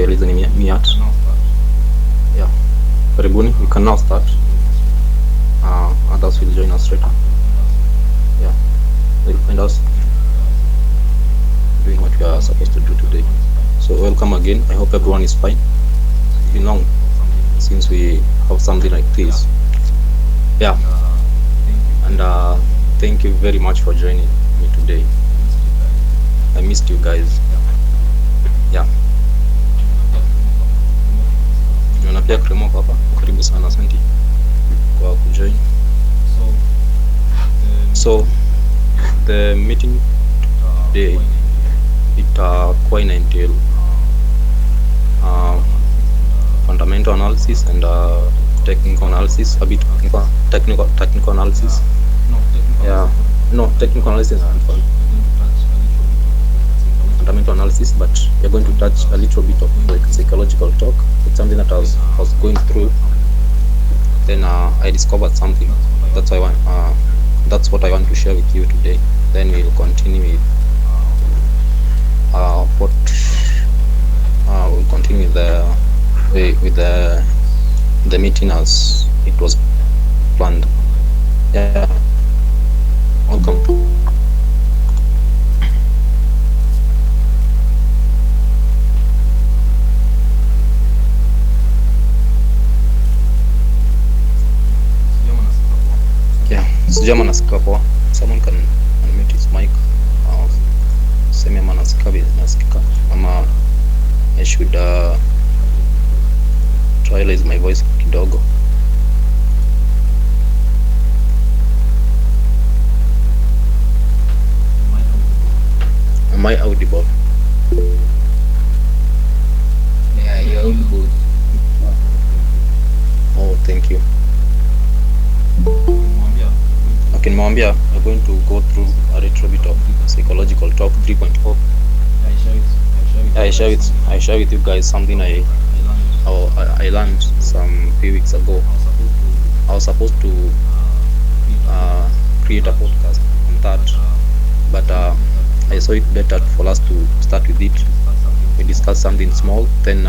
you're listening me at. Yeah, karibuni. We can now start. Others will join us later. Yeah, they'll find us doing what we are supposed to do today. So welcome again. I hope everyone is fine. It's been long since we have something like this. Yeah, and thank you very much for joining me today. I missed you guys. Yeah. Naona pia Kremoko hapa. Karibu sana, asante kwa kujoin. So the meeting today quite entail fundamental analysis and technical analysis, a bit technical analysis. Yeah, no, technical analysis and fundamental analysis, but we're going to touch a little bit of like psychological talk. It's something that I was going through. Then I discovered something. That's what I want to share with you today. Then we'll continue with we'll continue with the meeting as it was planned. Yeah, welcome. Yeah, sijama nasikia poa. Someone can unmute his mic. Sema ama nasikika ama I should trialize my voice kidogo. Am I audible? Yeah, you're audible. Oh, thank you. Okay, Mwambia, we're going to go through a little bit of psychological talk 3.0. I share with you guys something I learned some few weeks ago. I was supposed to create a podcast on that, but I saw it better for us to start with it. We discuss something small, then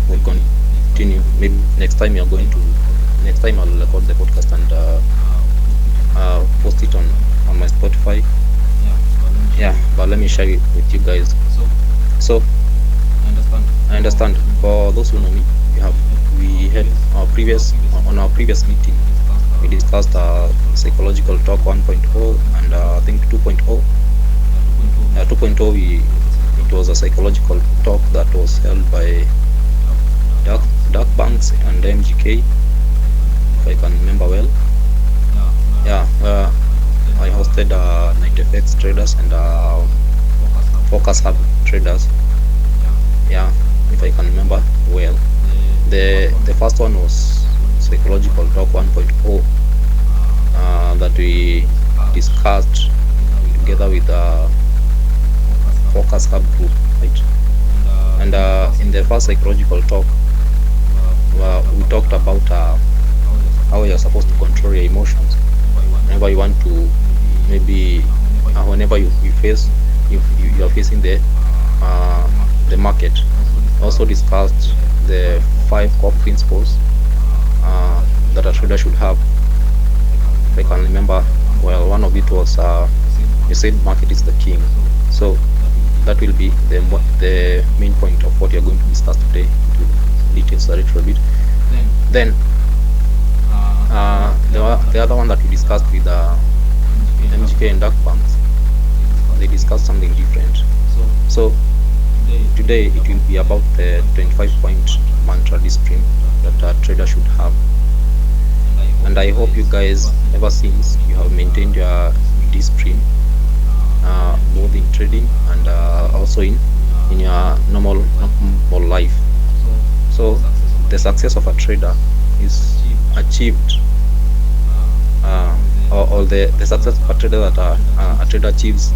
we'll continue. Maybe next time I'll record the podcast and post it on my Spotify. Yeah, but let me share it with you guys. So I understand. For those who know me, we had our previous meeting. We discussed psychological talk 1.0 and I think 2.0. 2.0 it was a psychological talk that was held by Dark Banks and MGK, if I can remember well. Yeah, I hosted 90FX traders and Focus Hub traders. Yeah, if I can remember well. The first one was psychological talk 1.0 that we discussed together with the Focus Hub group, right? And in the first psychological talk, we talked about how you're supposed to control your emotions whenever you want to, maybe whenever you are facing the market. Also discussed the 5 core principles that a trader should have. If I can remember well, one of it was you said market is the king. So that will be the main point of what you're going to discuss today. Details a little bit. Then the other one that we discussed with MGK and Dark Banks, they discussed something different. So today it will be about the 25-point mantra discipline that a trader should have. And I hope you guys, ever since, you have maintained your discipline, both in trading and also in your normal life. So the success of a trader is achieved, or the success of a trader that a trader achieves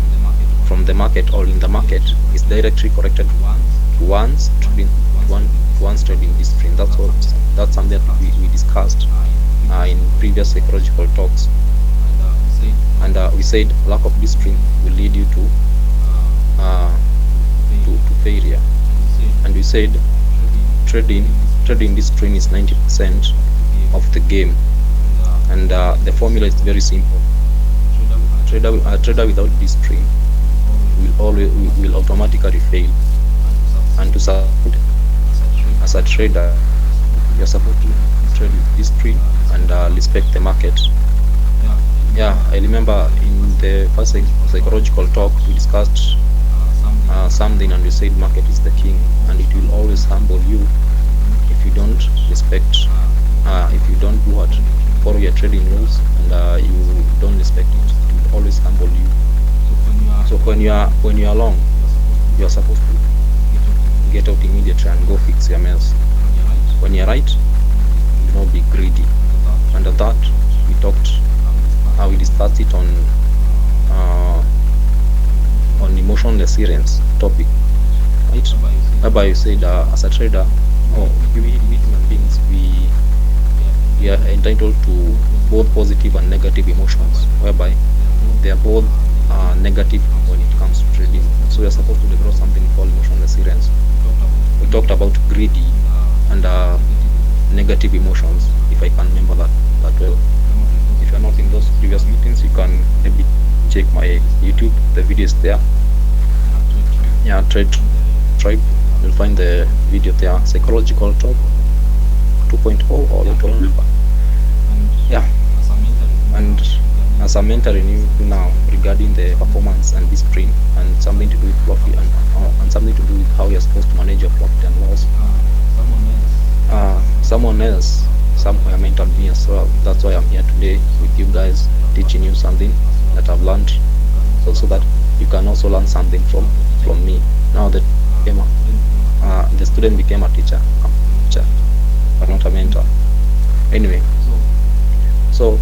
from the market or in the market is directly connected to one's trading discipline. That's something that we discussed in previous psychological talks. And we said lack of discipline will lead you to failure. And we said trading this screen is 90% of the game, and the formula is very simple. Trader without this screen will automatically fail. And to succeed as a trader, you're supposed to trade with this screen and respect the market. Yeah, I remember in the first psychological talk we discussed something, and we said market is the king, and it will always humble you if you don't respect, if you don't do what, follow your trading rules, and you don't respect it. It will always humble you. So when you are long, you are supposed to get out immediately and go fix your mess. When you're right, do not be greedy. Under that, we discussed it on emotionless resilience topic, right? Whereby you said as a trader, we human beings, we are entitled to both positive and negative emotions, whereby they are both negative when it comes to trading. So we are supposed to develop something called emotionless resilience. We talked about greedy and negative emotions, if I can remember that well. If you are not in those previous meetings, you can maybe check my YouTube, the video is there. Yeah, Trade Tribe, you'll find the video there, psychological talk 2.0 or 2.1. Yeah, and as I'm mentoring you now regarding the performance and discipline, and something to do with profit, and something to do with how you're supposed to manage your profit and loss. Someone else somewhere mentored me as well. That's why I'm here today with you guys, teaching you something that I've learned, so that you can also learn something from me. Now that the student became a teacher, but not a mentor. Anyway, so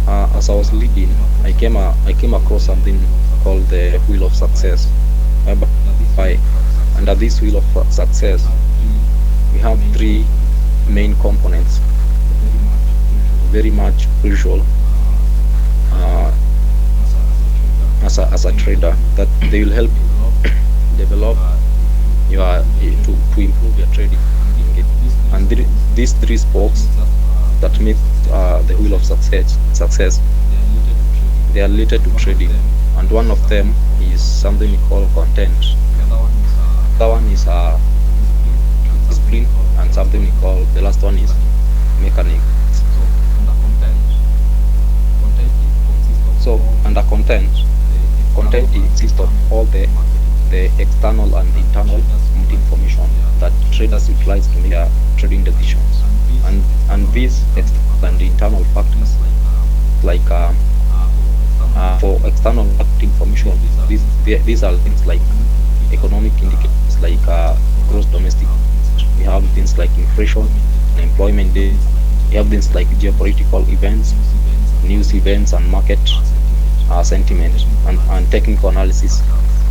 as I was leading, I came across something called the wheel of success. Whereby under this wheel of success, we have three main components, very much crucial as a trader, that they will help develop your to improve your trading. And these three spokes that make the wheel of success, they are related to trading, and one of them is something we call content. The other one is discipline, and something we call, the last one is mechanics. So under content consists of all the external and internal information that traders utilize to make their trading decisions, and these external and internal factors, like for external market information, these are things like economic indicators, like gross domestic. We have things like inflation, unemployment data. We have things like geopolitical events, news events, and market sentiment, and technical analysis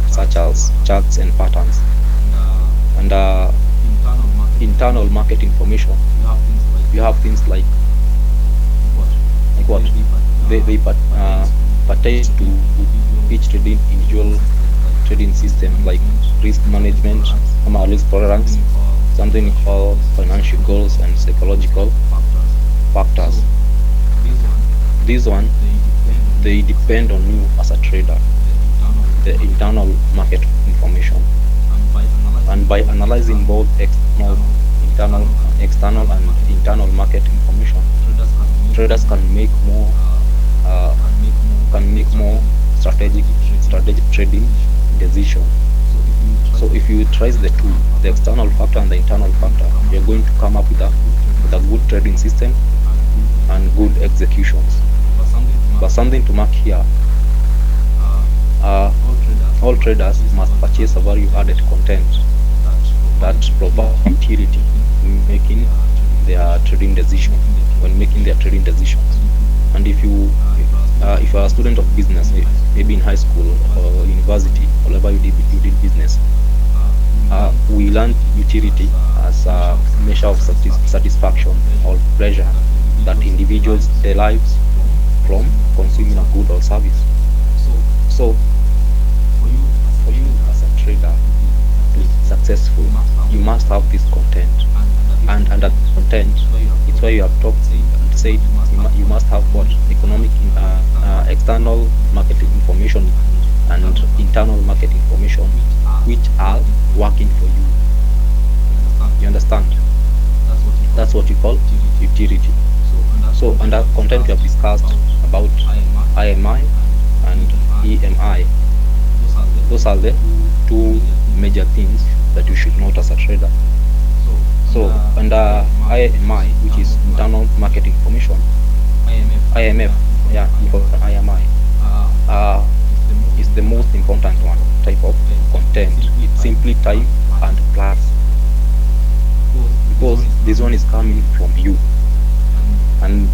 such as charts and patterns. And internal market information, you have things like what they pertain to each individual trading system, like risk management, risk tolerance, something called financial goals, and psychological factors. These one, they depend on you as a trader, the internal market information. And by analyzing both external and internal market information, traders can make more strategic trading decisions. So if you utilize the two, the external factor and the internal factor, you're going to come up with a good trading system and good executions. But something to mark here, all traders must purchase a value-added content that provides utility when making their trading decisions. And if you are a student of business, maybe in high school or university, wherever you did business, we learned utility as a measure of satisfaction or pleasure that individuals derives from consuming a good or service. So for you as a trader to be successful, you must have this content, and under this content, it's why you have talked and said you must have what external marketing information and internal market information, which are working for you. You understand? That's what you call utility. So under content, we have discussed about IMI and EMI. Those are the two major things that you should note as a trader. So under IMI, which is internal market information, IMF, yeah, for IMI, is the most important one type of content. It's simply time and price, because this one is coming from you, and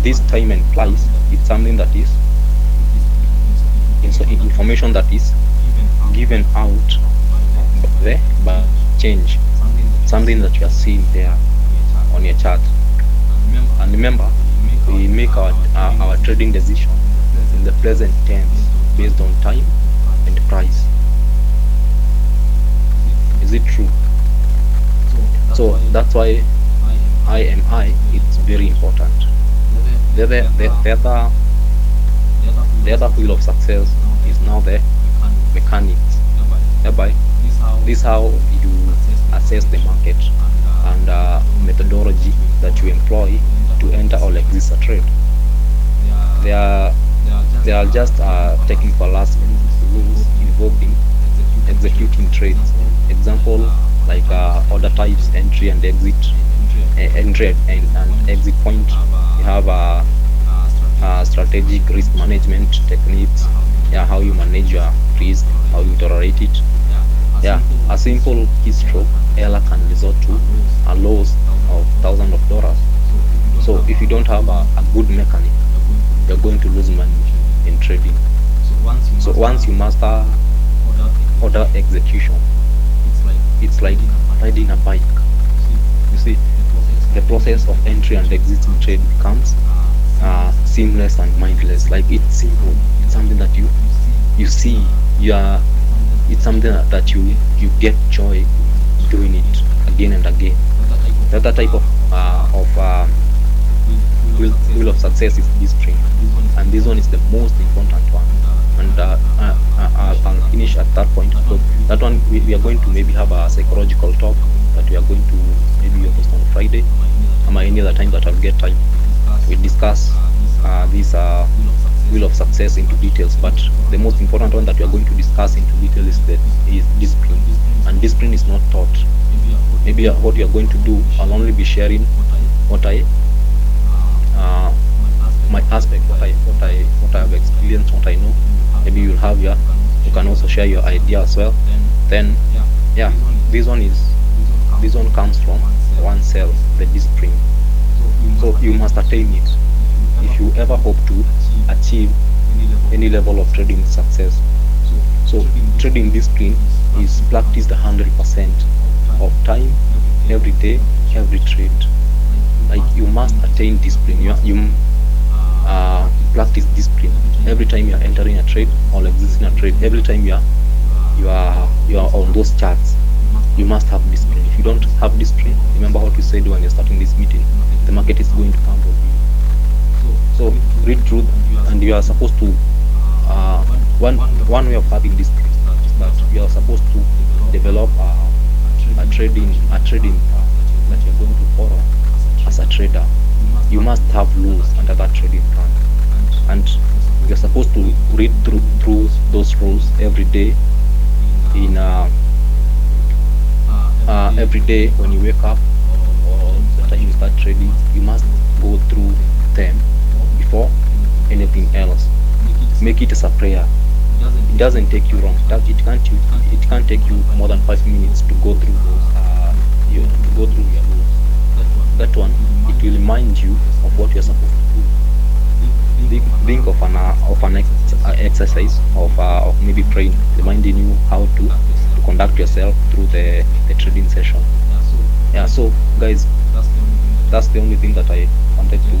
this time and price is something that is information that is given out by change, something that you are seeing there on your chart. And remember, we make our trading decision in the present tense based on time and price. Is it true? So that's why IMI is very important. The other wheel of success is now the mechanics. Thereby, this is how you assess the market and methodology that you employ to enter or exit a trade. They are just technical aspects, rules involved in executing trades. Example like order types, entry and exit, entry and exit point. You have strategic risk management techniques. Yeah, how you manage your risk, how you tolerate it. Yeah, a simple keystroke error can result to a loss of thousands of dollars. So if you don't have a good mechanic, you're going to lose money in trading. So once you master order execution, it's like riding a bike. You see, the process of entry and exiting trade becomes seamless and mindless. Like, it's simple. It's something that you see. It's something that you get joy doing it again and again. The other type of wheel of success is discipline, and this one is the most important one. And I'll finish at that point. So that one we are going to maybe have a psychological talk that we are going to maybe post on Friday, or any other time that I'll get time. We discuss this wheel of success into details, but the most important one that we are going to discuss into detail is discipline. And discipline is not taught. Maybe what you are going to do, I'll only be sharing what my aspect, what I have experienced, what I know. Maybe you can also share your idea as well. Then yeah, this one comes from oneself, the discipline. So you must attain it if you ever hope to achieve any level of trading success. So trading discipline is practiced 100% of time, every day, every trade. Like, you must attain discipline. You practice discipline every time you are entering a trade or exiting a trade. Every time you are on those charts, you must have discipline. If you don't have discipline, remember what we said when you're starting this meeting, the market is going to crumble. So read through, and you are supposed to one way of having discipline is that you are supposed to develop a trading plan that you're going to follow as a trader. You must have rules under that trading plan, and you're supposed to read through those rules every day. Every day when you wake up or the time you start trading, you must go through them before anything else. Make it as a prayer. It doesn't take you long. It can't take you more than 5 minutes to go through your rules. That one, it will remind you of what you're supposed to do. Think of an exercise of maybe praying, reminding you how to conduct yourself through the trading session. Yeah, so guys, that's the only thing that I wanted to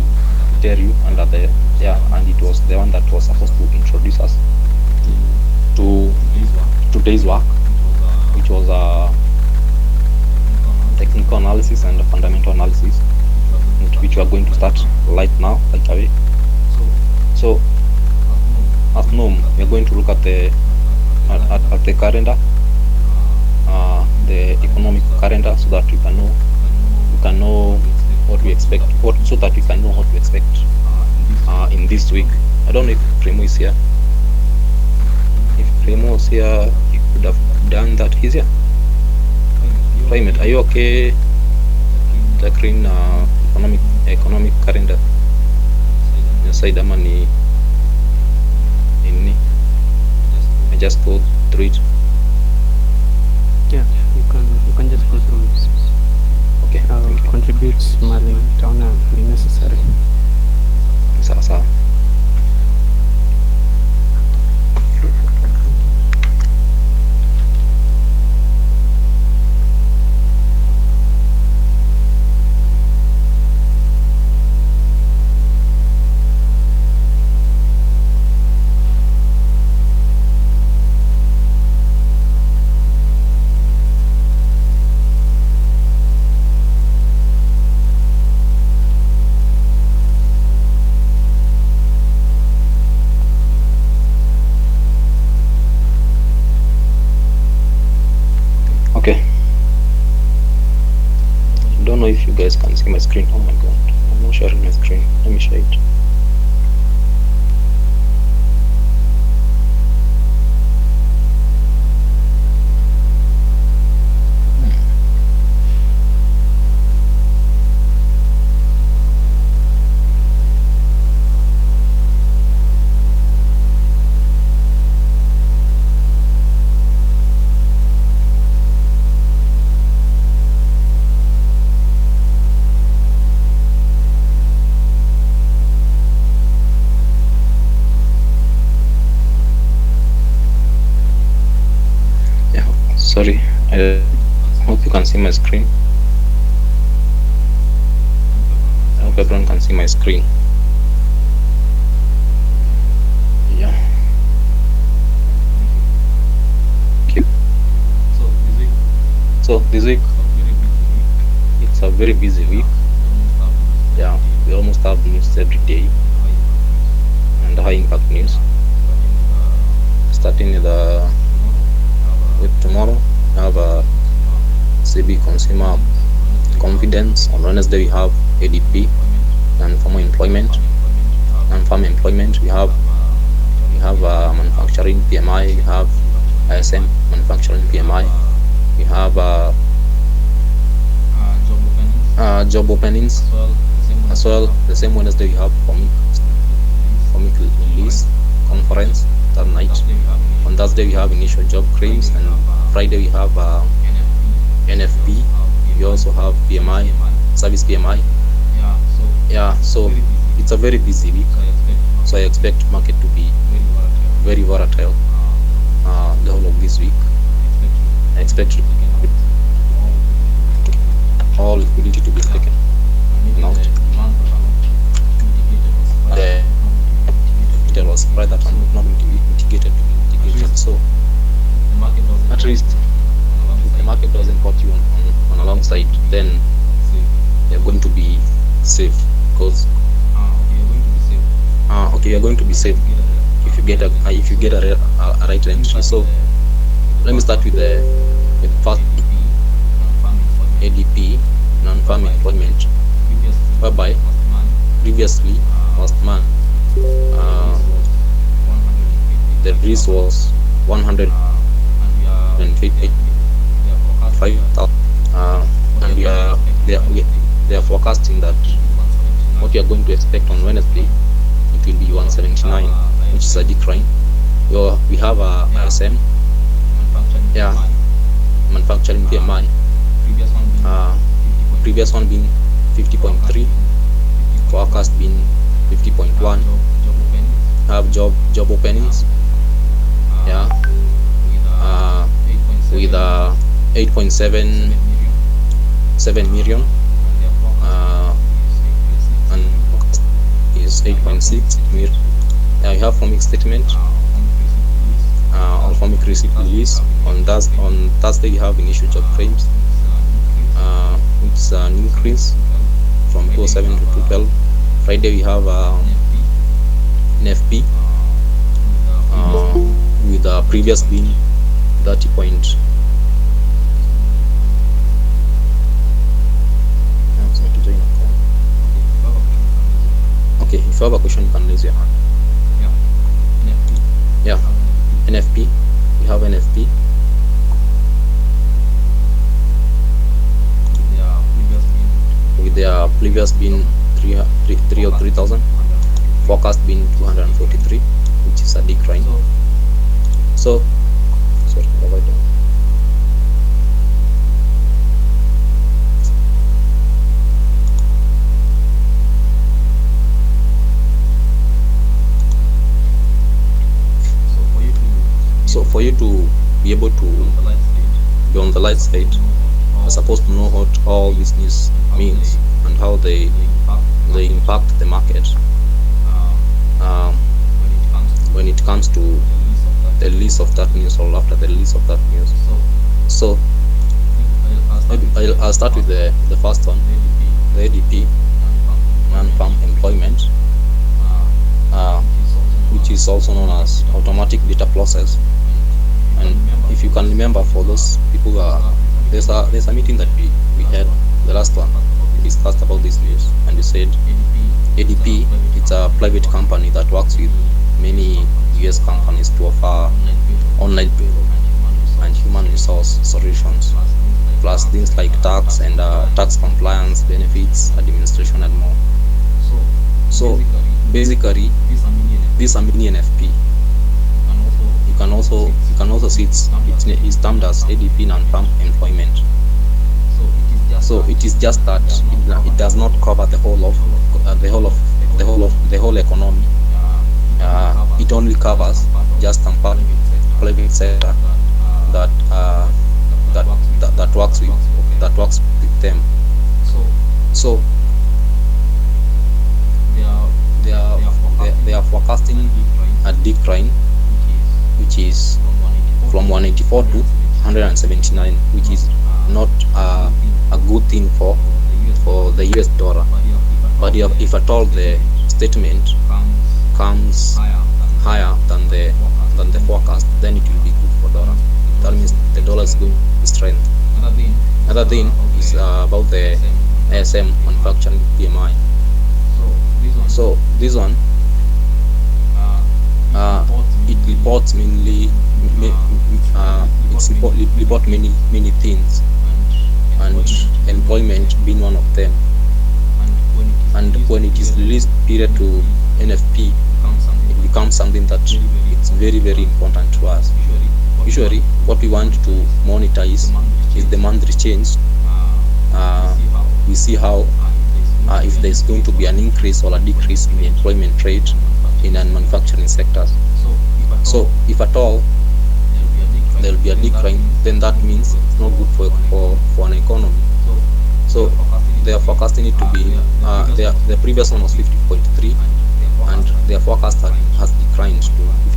tell you under and it was the one that was supposed to introduce us to today's work, which was technical analysis and fundamental analysis, which we are going to start right now, right away. So at norm, we are going to look at the calendar, the economic calendar, so that we can know what we expect, so that we can know what to expect in this week. I don't know if Remo is here. If Remo was here, he could have done that easier. Climate, are you okay? Declaring economic calendar. Inside the money in I just go through it. Yeah, you can just go through it. Okay. I'll contribute smiling down if necessary. Sawa. Okay. Don't know if you guys can see my screen. Oh my god, I'm not sharing my screen. Let me share it. Sorry, I hope you can see my screen. I hope everyone can see my screen. Yeah. Okay. So this week, it's a very busy week. Yeah, we almost have news every day and high impact news. Starting with tomorrow, we have CB consumer confidence. On Wednesday, we have ADP, non-farm employment. Non-farm employment, we have manufacturing PMI, we have ISM manufacturing PMI, we have job openings as well. The same Wednesday, we have FOMIC release conference that night. On Thursday, we have initial job claims, and Friday we have NFP. We also have PMI, service PMI. Yeah, so it's a very busy week. So I expect market to be very volatile the whole of this week. I expect all liquidity to be taken out. There was spread that are not going to be mitigated. So at least if the market doesn't put you on a long side, then you're going to be safe. Because okay, you're going to be safe if you get a right entry. So let me start with the first ADP, non-farm employment, whereby previously last month the risk was 155,000, and they are forecasting that what you are going to expect on Wednesday, it will be 179, which is a decline. We have a ISM, manufacturing PMI, previous one being 50.3, forecast being 50.1. Have job openings, with 8.7 million, and is 8.6 million. You have FOMIC statement, on FOMIC receipt release. On Thursday you have initial job claims, an increase from 207 to 212. Friday we have NFP with the previous being 30 point. Okay, if you have a question, you can raise your hand. Yeah, NFP. We have NFP. With their previous being 3,000, forecast being 243, which is a decline. So, sorry, have I done? So for you to be able to be on the light side, you're supposed to know what all this news means and how they impact the market when it comes to the release of that news or after the release of that news. So I'll start with the first one, the ADP, non-farm employment, which is also known as automatic data process. And if you can remember, for those people who are, there's a meeting that we had, the last one, we discussed about this news, and we said ADP, it's a private company that works with many US companies to offer online payroll and human resource solutions, plus things like tax and tax compliance, benefits, administration, and more. So basically, this is a mini NFP. You can also see it's termed as ADP non-farm employment. So it is just that it does not cover the whole economy. It only covers just some part private sector that works with them. So they are forecasting a decline, which is from 184 to 179, which is not a good thing for the US dollar. But if at all the statement comes higher than the forecast, then it will be good for dollar. That means the dollar is going to strengthen. Another thing is about the ASM manufacturing PMI. So this one, it reports mainly report many things, and employment being one of them. And when it is released period to NFP, it becomes something that it's very, very important to us. Usually what we want to monitor is the monthly change. We see how if there's going to be an increase or a decrease in the employment rate in manufacturing sectors. So if at all there will be a decline, then that means it's not good for an economy. So they are forecasting it to be the previous one was 50.3, and their forecast has declined to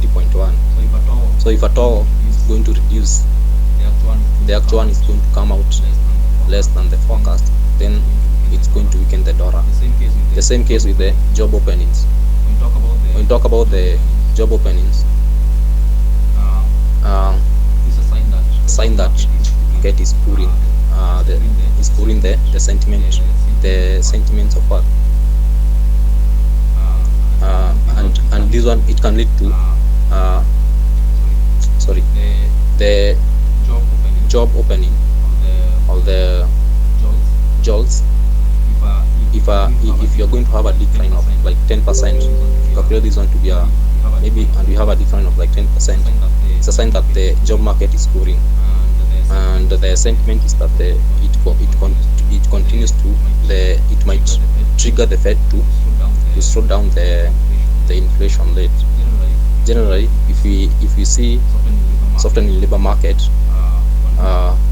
50.1. So if at all it's going to reduce, the actual one is going to come out less than the forecast, then it's going to weaken the dollar. The same case with the job openings. When we talk about the job openings, sign that market is cooling, the sentiments of what, and this one, it can lead to the job opening of the jobs. If you're going to have a decline of like 10%, calculate this one to be and you have a decline of like 10%, it's a sign that the job market is cooling, and the sentiment is that it continues to it might trigger the Fed to slow down the inflation rate. Generally, if we see softening labor market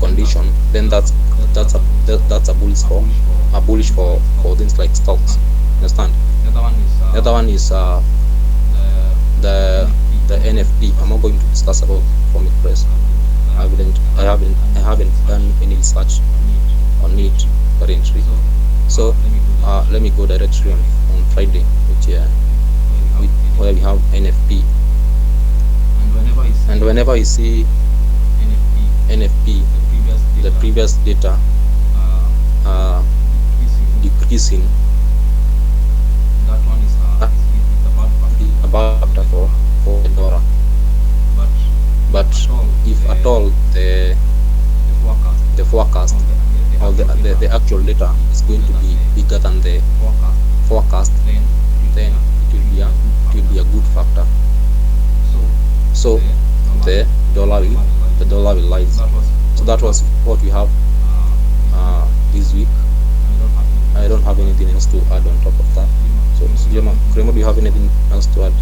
condition, then that's a bullish for things like stocks. Understand? The other one is the NFP. I'm not going to discuss about Comic Press. I haven't done any research on it currently. So let me go directly on Friday, which where we have NFP, and whenever you see NFP, the previous data decreasing, that one is about factor for the dollar. But if at all the forecast or the actual data is going to be bigger than the forecast, then it will be a good factor. So the dollar will rise. So that was what we have this week. I don't have anything else to add on top of that. So Kremo, do you have anything else to add?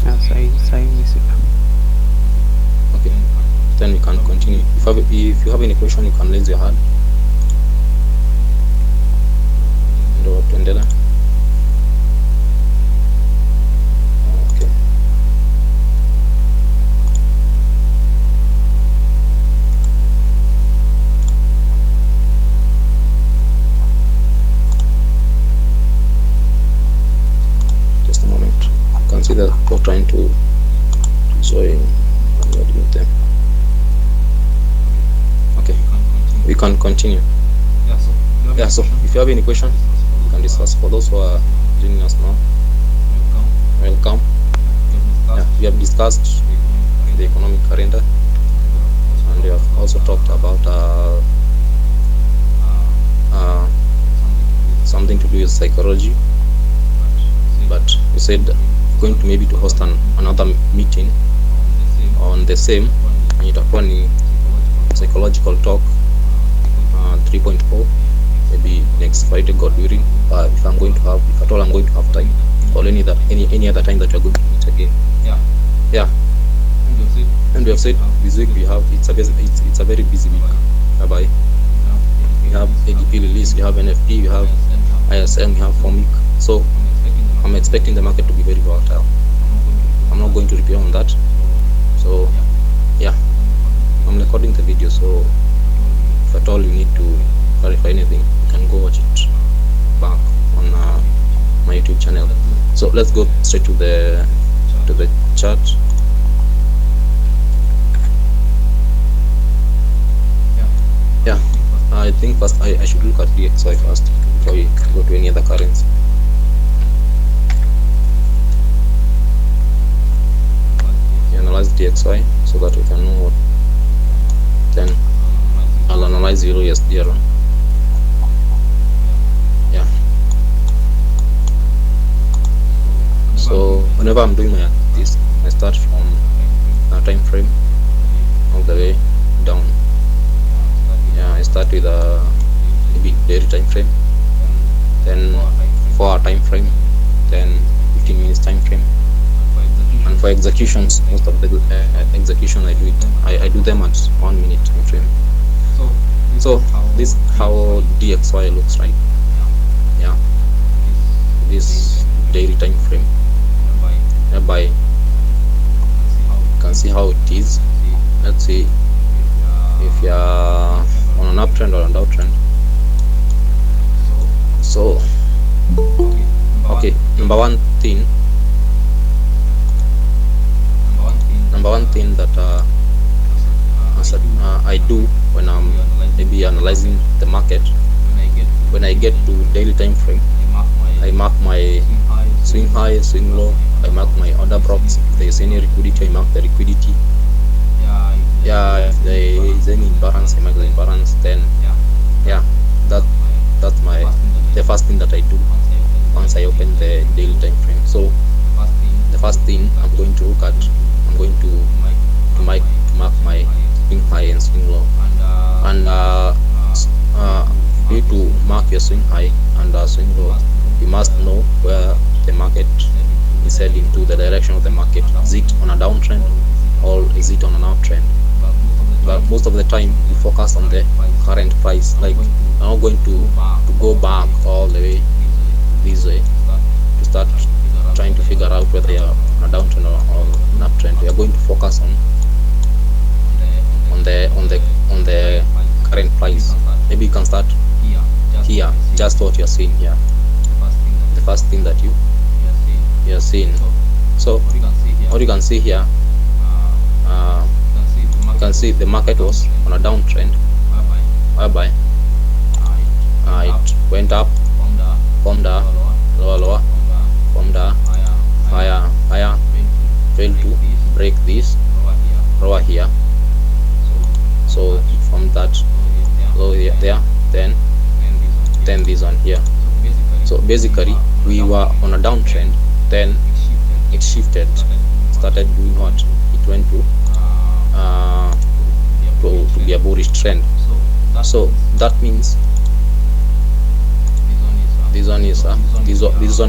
Yes, I miss it. Okay, then we can continue. If you have any question, you can raise your hand. Ndio tuendelee. Okay. Just a moment. You can see that we're trying to join with them. Okay, we can continue. Yeah, so if you have any question, you can discuss. For those who are joining us now, welcome. Yeah, we have discussed the economic calendar, and we have also talked about something to do with psychology. But we said we're going to maybe to host another meeting on the same, and itakuwa ni psychological talk 3.4, maybe next Friday, God willing. If I'm going to have, if at all I'm going to have time, or any other time that we're going to meet again. Yeah. And we have said this week it's a very busy week. Bye. We have ADP release, we have NFP, we have ISM, we have FOMIC. So I'm expecting the market to be very volatile. I'm not going to repeat on that. So yeah, I'm recording the video, so if at all you need to clarify anything, you can go watch it back on my YouTube channel. So let's go straight to the chart. Yeah, I think first I should look at DXY first before we go to any other currency. Analyze DXY so that we can know what. Then I'll analyze EURUSD. Yeah. So whenever I'm doing this, I start from a time frame all the way down. Yeah, I start with a maybe daily time frame, then 4-hour time frame, then 15 minutes time frame. And for executions, most of the execution I do them at 1 minute time frame. So this is how DXY looks like. Yeah, this daily time frame. Hereby you can see how it is. Let's see if you are on an uptrend or an downtrend. So okay, number one thing that I do when I'm maybe analyzing the market, when I get to daily time frame, I mark my swing high, swing low, I mark my order blocks. If there is any liquidity, I mark the liquidity. Yeah, if there is any imbalance, I mark the imbalance. Then yeah, that's the first thing that I do once I open the daily time frame. So the first thing I'm going to look at, I'm going to mark my swing high and swing low. And you need to mark your swing high and swing low. You must know where the market is heading to, the direction of the market. Is it on a downtrend or is it on an uptrend? But most of the time we focus on the current price. Like I'm not going to go back all the way this way to start trying to figure out whether you're on a downtrend or an uptrend. We are going to focus on just what you're seeing here. the first thing that The first thing that you are seeing. So what you can see here, you can see the market was on a downtrend, whereby it went up, formed a lower, formed a higher, failed to break this lower here. So from that low here, there, then this one here. So basically we were on a downtrend, then it shifted, started doing what? It went to be a bullish trend. So that means this one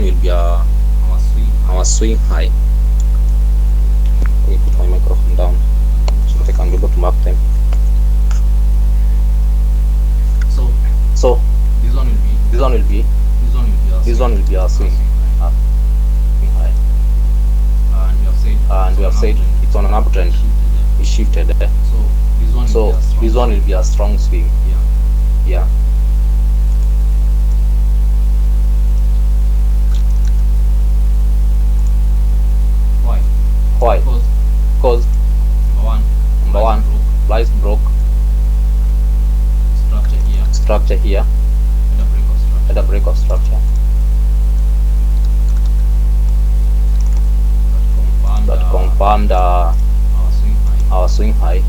will be our swing high. Let me put my microphone down so that I can be able to mark them. So this one will be our swing high. And we have said it's on an uptrend. It shifted there. So this one will be a strong swing. Yeah. Why? Because number one, price broke structure here, at a break of structure that confirmed our swing high.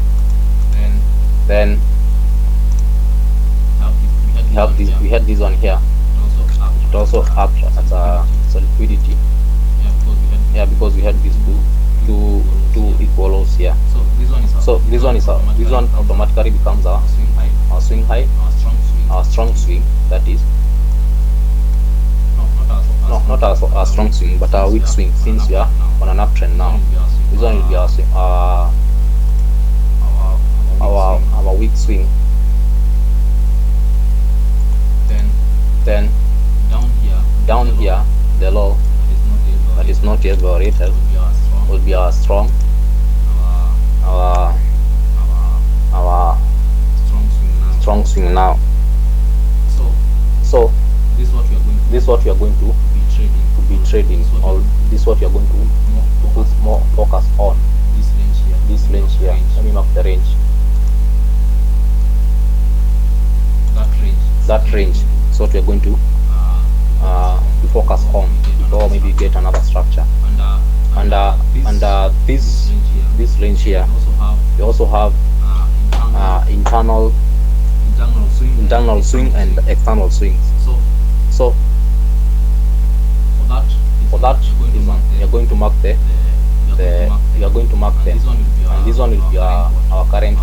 Then we had this one here. It also acted as a liquidity. Yeah, because we had these two equal lows here. So this one automatically becomes our swing high, our strong swing. That is not our strong swing, but our weak swing, since we are on an uptrend now. This one will be our weak swing. Then down here, the low that is not yet violated will be our strong swing now. So this what we are going to be trading, or this what we are going to put more focus on. This range here. Let me mark the range. That range is what we are going to focus on before maybe get another structure. And this range here, we also have internal swing and external swings. So for that reason, we are going to mark them, and this one will be our current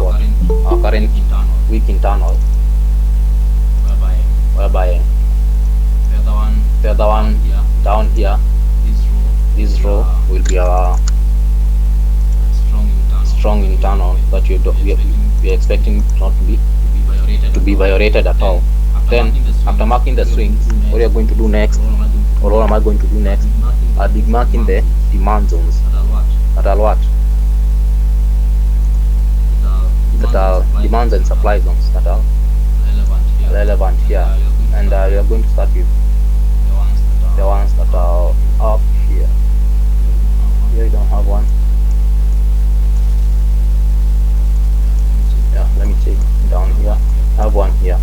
weak internal, whereby the other one down here, this row will be our strong internal that we are expecting not to be violated at all. Then after marking the swings, what we are going to do next, or what am I going to do next? I'll be marking the demand zones that are what? That are demand and supply zones that are relevant here. And we are going to start with the ones that are up here. Here we don't have one. Yeah, let me check down here. I have one here.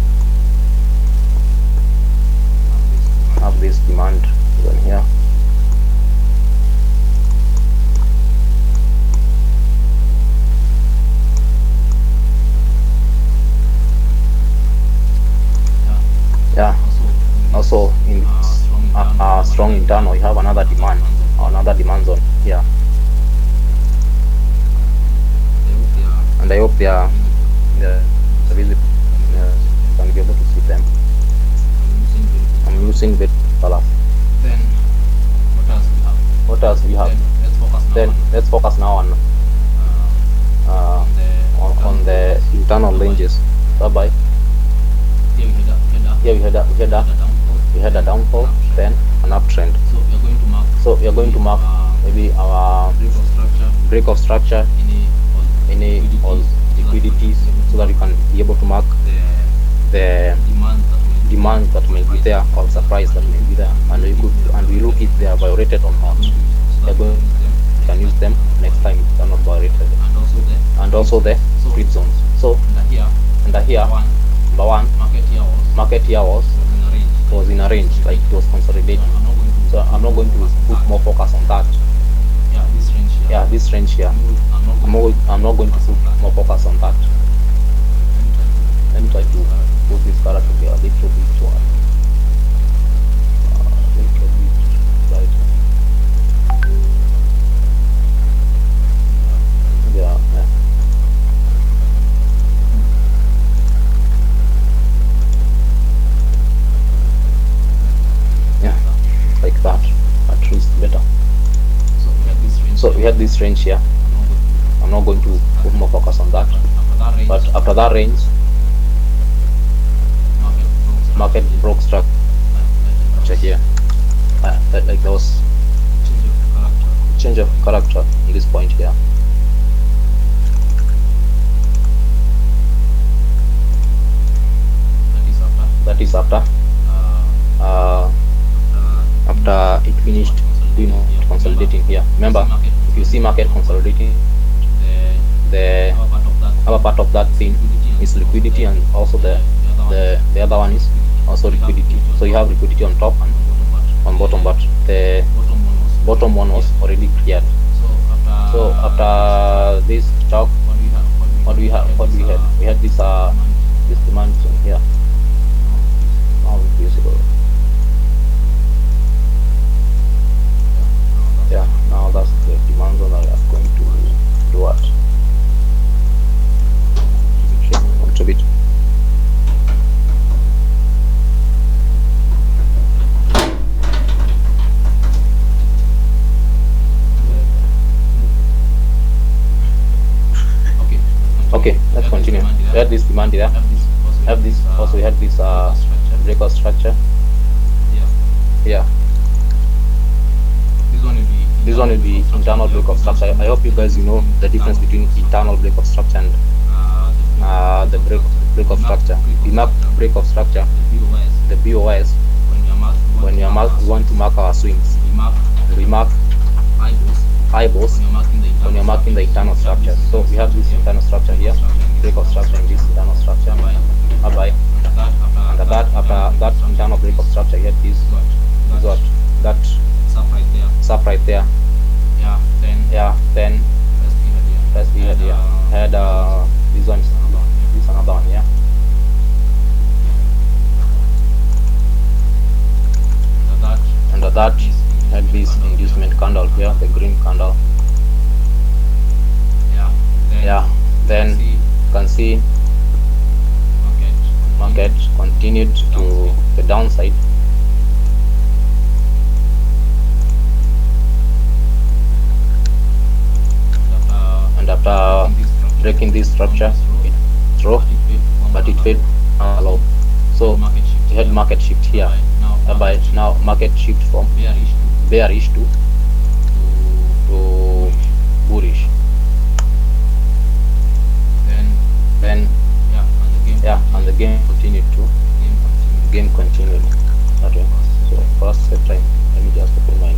I have this demand zone here. Yeah. Also in strong internal, you have another demand zone here. And I hope they are visible. Can be able to see them. I'm using the color. Then what else we have? Then let's focus now on the internal ranges. Whereby here we had a downfall, then an uptrend. So we are going to mark maybe our break of structure, any liquidities, so that you can be able to mark the demands that may be there or supplies that may be there, and we look if they are violated or not. We can use them next time if they are not violated. And also the split zones. So under here, number one, market here was in a range, like it was consolidating. So I'm not going to put more focus on that. Yeah, this range here. I'm not going to put more focus on that. Let me try to put this color to be a little bit right. Yeah. Yeah, like that. At least better. So we had this range here. I'm not going to put more focus on that. But after that range, market broke structure here. Like there was change of character in this point here. That is after it finished consolidating here. Remember, if you see market consolidating, the upper part of that thing is liquidity, and also the other one is also liquidity. So you have liquidity on top and on bottom, but the bottom one was already cleared. So after this talk, what we had? We had this demand zone here. Now it's visible. Yeah, now that's the demand zone that we are going to do what? A little bit. Okay, let's continue. We had this demand here. Have this also. We had this breakout structure. Yeah. This one will be internal breakout structure. I hope you guys know the difference between internal breakout structure and the breakout structure. We mark breakout structure, the BOS. When you want to mark our swings, we mark eyeballs when you're marking the internal structure. So we have this internal structure here, breakout structure, and this internal structure. Bye. And after that internal breakout structure, here is what that sub right there. Then first we had here had this one, this another one, yeah. Under that had this inducement candle here, the green candle. Then you can see market continued to the downside. And after breaking this structure, it broke, but it failed low. So we had market shift here. By now market shift from bearish to bullish. Then and the game continued that way. So for us to save time, let me just open my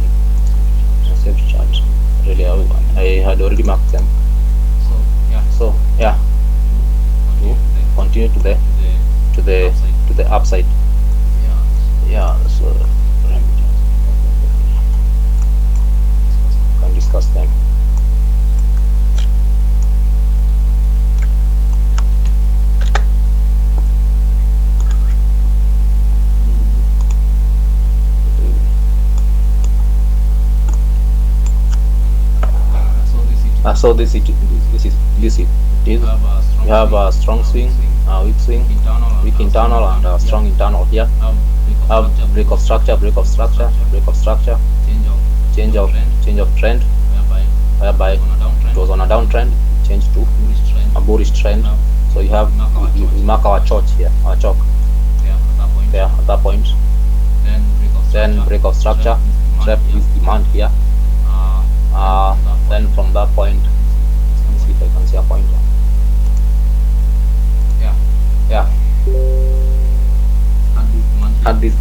save chart. Really, I had already marked them. So continue to the upside. So let me just can discuss them. So this is we have a strong swing, weak swing, weak internal, and strong internal here. Have break of structure, change of trend, whereby it was on a downtrend, change to a bullish trend. So you have we mark our chalk here, there at that point. Then break of structure, trap this demand here. Then from that point, let me see if I can see a pointer.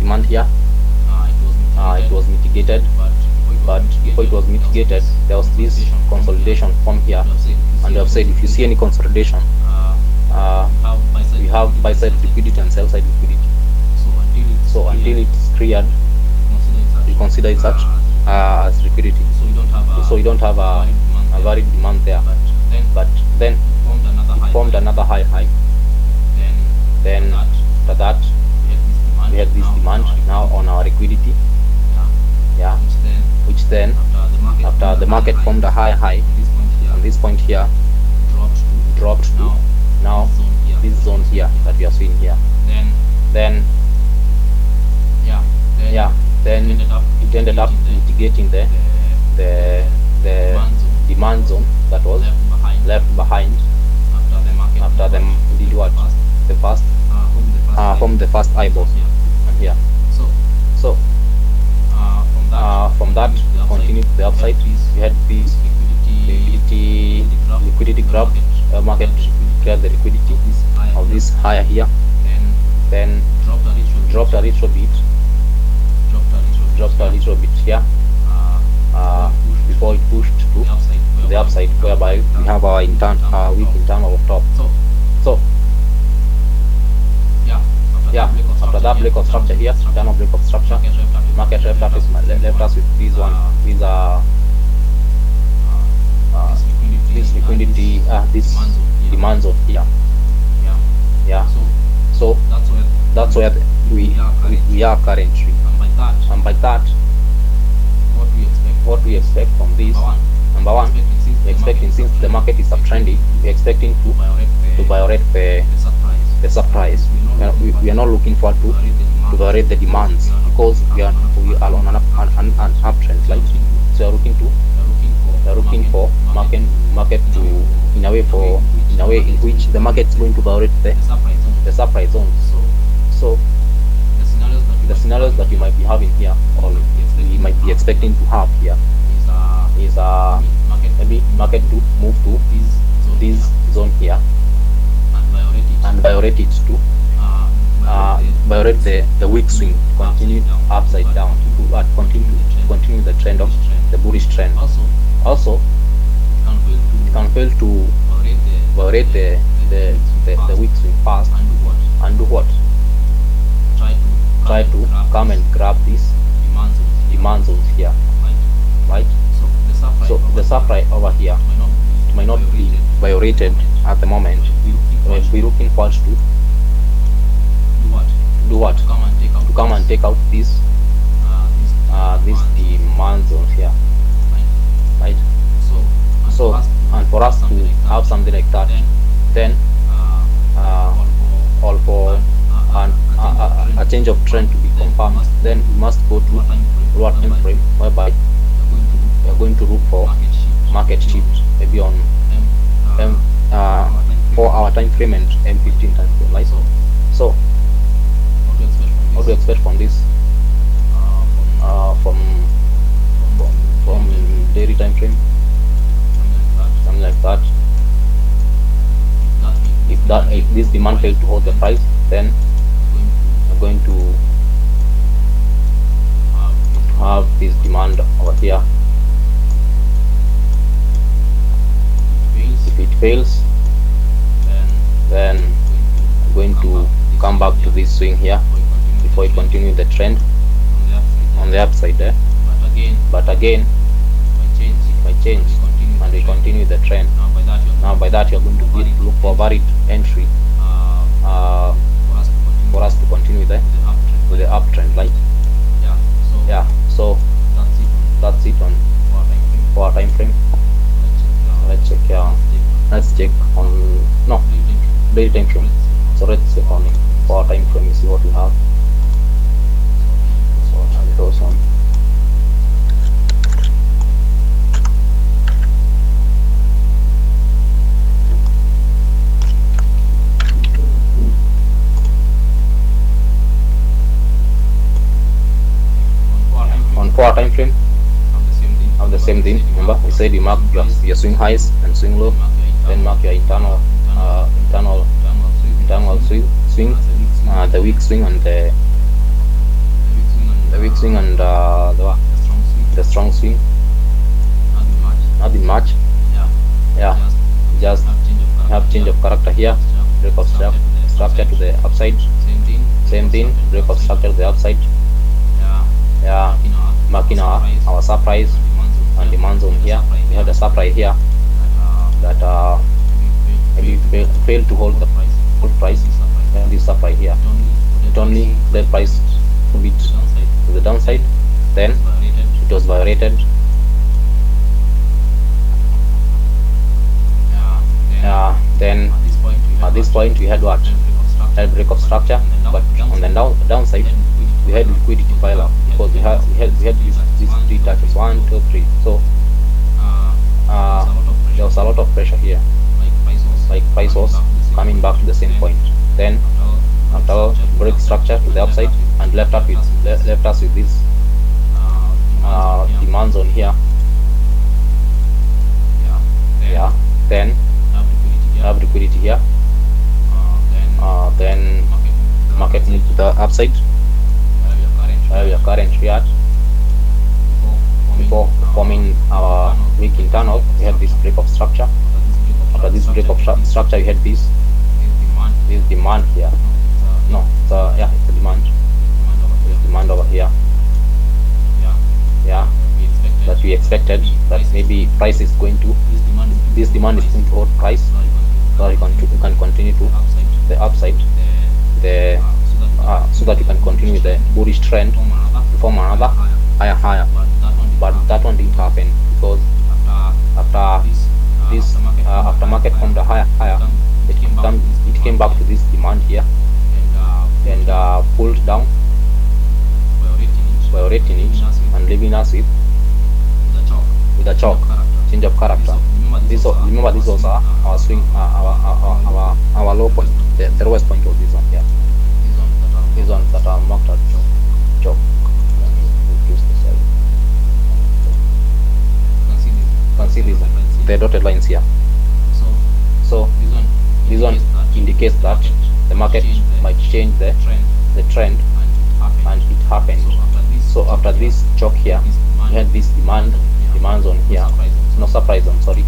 demand here. It was mitigated, but before it was mitigated, there was this consolidation form here, and we have said if you see any consolidation, we have buy side liquidity and sell side liquidity. So until it's cleared, we consider it such as liquidity. So you don't have a valid demand there, but then it formed another high. Then after that, we had this demand now on our liquidity. Yeah, which then after the market formed a high on this point here, dropped to now this zone here that we are seeing here. Then it ended up mitigating the demand zone that was left behind after the did what the first from the first eyeball here. So from that continued to the upside. We had this liquidity grab, market cleared the liquidity of this higher here, then dropped a little bit here before it pushed to the upside, whereby we have our weak internal top. So after that break of structure here, internal break of structure, market left us with this one. These are this liquidity, this demand zone here. So that's where we are currently. And by that, what we expect from this, number one, we're expecting, since the market is uptrending, we're expecting to violate the surprise. We are not looking forward to violate the demands, because we are on an uptrend, right? So we are looking for market to in a way in which the market is going to violate the surprise zone. So the scenarios that you might be having here, or we might be expecting to have here, is maybe market to move to this zone here and violate it to violate the weak swing, continue upside down, to continue the trend of the bullish trend. Also, it can fail to violate the weak swing fast and do what? Try to come and grab these demand zones here, right? So the supply over here might not be violated at the moment. We're looking forward to do what? To come and take out these demand zones here, right? So, and for us to have something like that, then all for a change of trend to be confirmed, then we must go to lower time frame, whereby we are going to look for market shift, maybe on 4-hour time frame and M15 time frame, right? So what do you expect from this? From daily time frame, something like that. If this demand fails to hold the price, then we're going to have this demand over here. If it fails, then we're going to come back to this swing here before we continue the trend on the upside there. But again, it might change and we continue the trend. Now by that you're going to look for a valid entry for us to continue with the uptrend, right? So that's it on for our time frame. Let's check on daily time frame. So let's check on for our time frame and see what we have. So I'll throw some. On 4 time frame, have the same thing. Remember, we said you mark your swing highs and swing low, then mark your internal swing, the weak swing and the swing and the strong swing, nothing much. Yeah, just have change of character here, break of structure to the upside, same thing, break of structure to the upside. Yeah, marking our surprise and demand zone here. We have the surprise here that maybe fail to hold the price, and this surprise here. It only the price move it to the downside, then it was violated. Then at this point we had what? Had break of structure, but on the downside we had liquidity pile up because we had these three touches, 1, 2, 3. So there was a lot of pressure here, like price was coming back to the same point. Then after break structure to the upside and left us with this demand zone here. Yeah, then have liquidity here. Then market move to the upside. Your current chart before forming our weak internal, we had this break of structure. After this break of structure, we had this demand here. No, so yeah, it's a demand. It's demand over here. Yeah, that we expected that maybe price is going to this demand is going to hold price, so you can continue to the upside, so that you can continue with the bullish trend to form another higher. But that one didn't happen because after this after market formed a higher, it came back to this demand here and pulled down, violating it and leaving us with a chalk, change of character. Remember this was our swing, our low point, the lowest point of this one here. These ones that are marked as chalk. Can see these the dotted lines here. So this one indicates that the market might change the trend, and it happened. So after this chalk here, we had this demand zone here. No supply zone, sorry.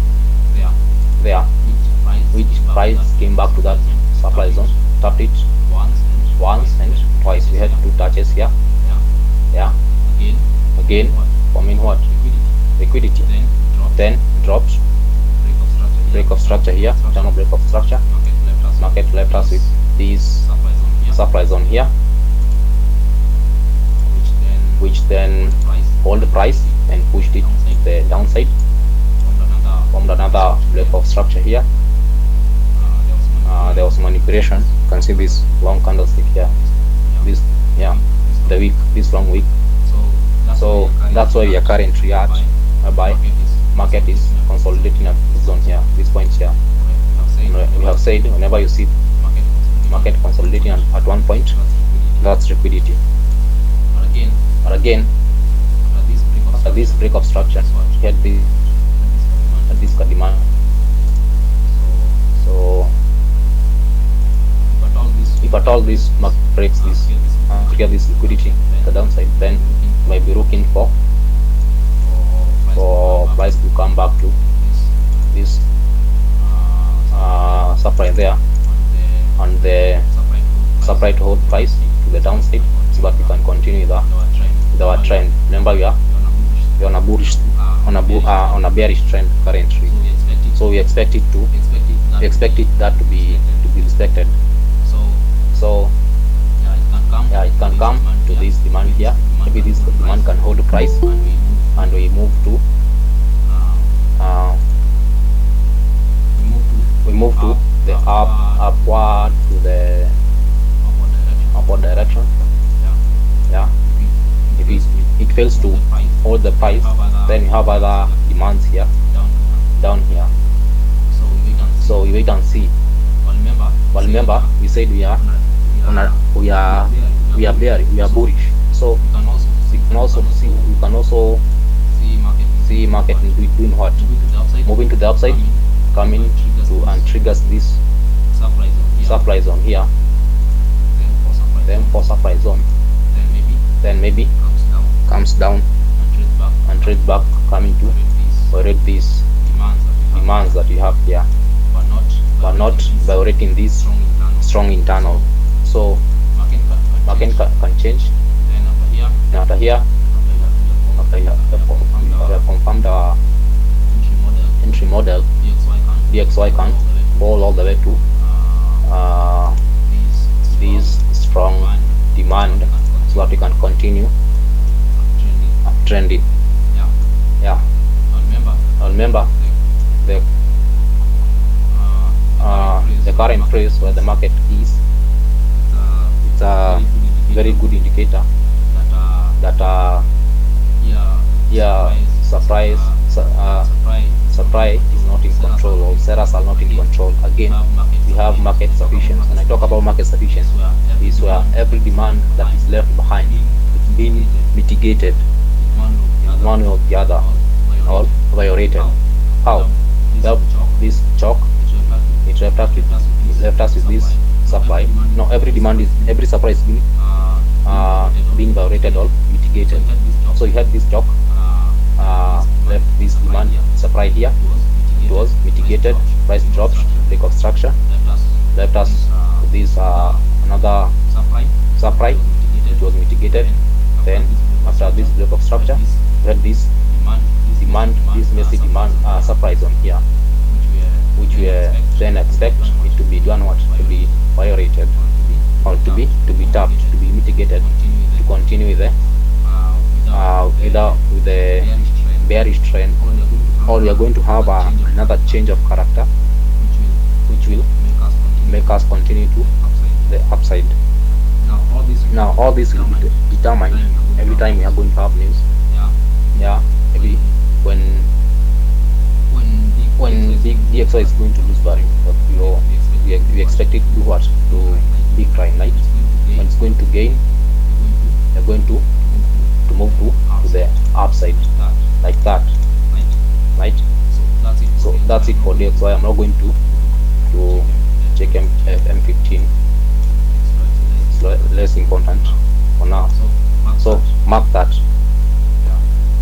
There, which price came back to that supply zone, tapped it once and twice. We had two touches here. Yeah. Again, forming what? Liquidity. Then dropped. Break of structure here. Channel break of structure. Market left us with this supply zone here, which then hold the price and pushed it to the downside. Formed another break of structure here. There was manipulation. You can see this long candlestick here. This this long wick. So that's why we are currently at whereby market is consolidating at this zone here, this point here. We have said whenever you see market consolidating at one point, that's liquidity. But again, after this break of structure, we had this demand. So if at all this market breaks this and clear this liquidity at the downside, then you might be looking for price to come back to this supply there, and the supply to hold price to the downside, so that we can continue with our trend. Remember, we are on a bullish, on a bearish trend currently. So we expect it that to be respected. So yeah, it can come to this demand here. Maybe this demand can hold the price, and we move to the upward to the upward direction. Yeah. If it fails to hold the price, then we have other demands here, down here. So we wait and see. But remember, we said we are bearish, we are bullish. So we can also see market doing what? Moving to the upside, coming to and triggers this supply zone here. Then for supply zone, then maybe comes down and trade back coming to violate these demands that you have here, but not violating this strong internal. So market can change. And after here, we have confirmed our entry model. DXY can fall all the way to this strong demand, so that we can continue uptrending. Yeah. Remember the current price where the market is. It's a very good indicator that supply is not in control, or sellers are not in control. Again, we have market sufficiency. When I talk about market sufficiency, is where every demand that is left behind is being mitigated in one way or the other, or violated. How? Well, this choke, it left us with this supply. Now every supply is being violated or mitigated. So you had this choke, left this demand supply here, it was mitigated, price dropped, break of structure, left us with this another supply, it was mitigated. Then after this break of structure, we had this demand, this messy demand supply zone here, which we then expect it to be done, to be violated, or to be tapped, to be mitigated, to continue with the bearish trend, or we are going to have another change of character, which will make us continue to the upside. Now all this will be determined every time we are going to have news. Maybe when DXY is going to lose value, but we expect it to do what? To decline, right? When it's going to gain, we're going to move to the upside, like that, right? So that's it for DXY. I'm not going to check M15. It's less important for now. So mark that.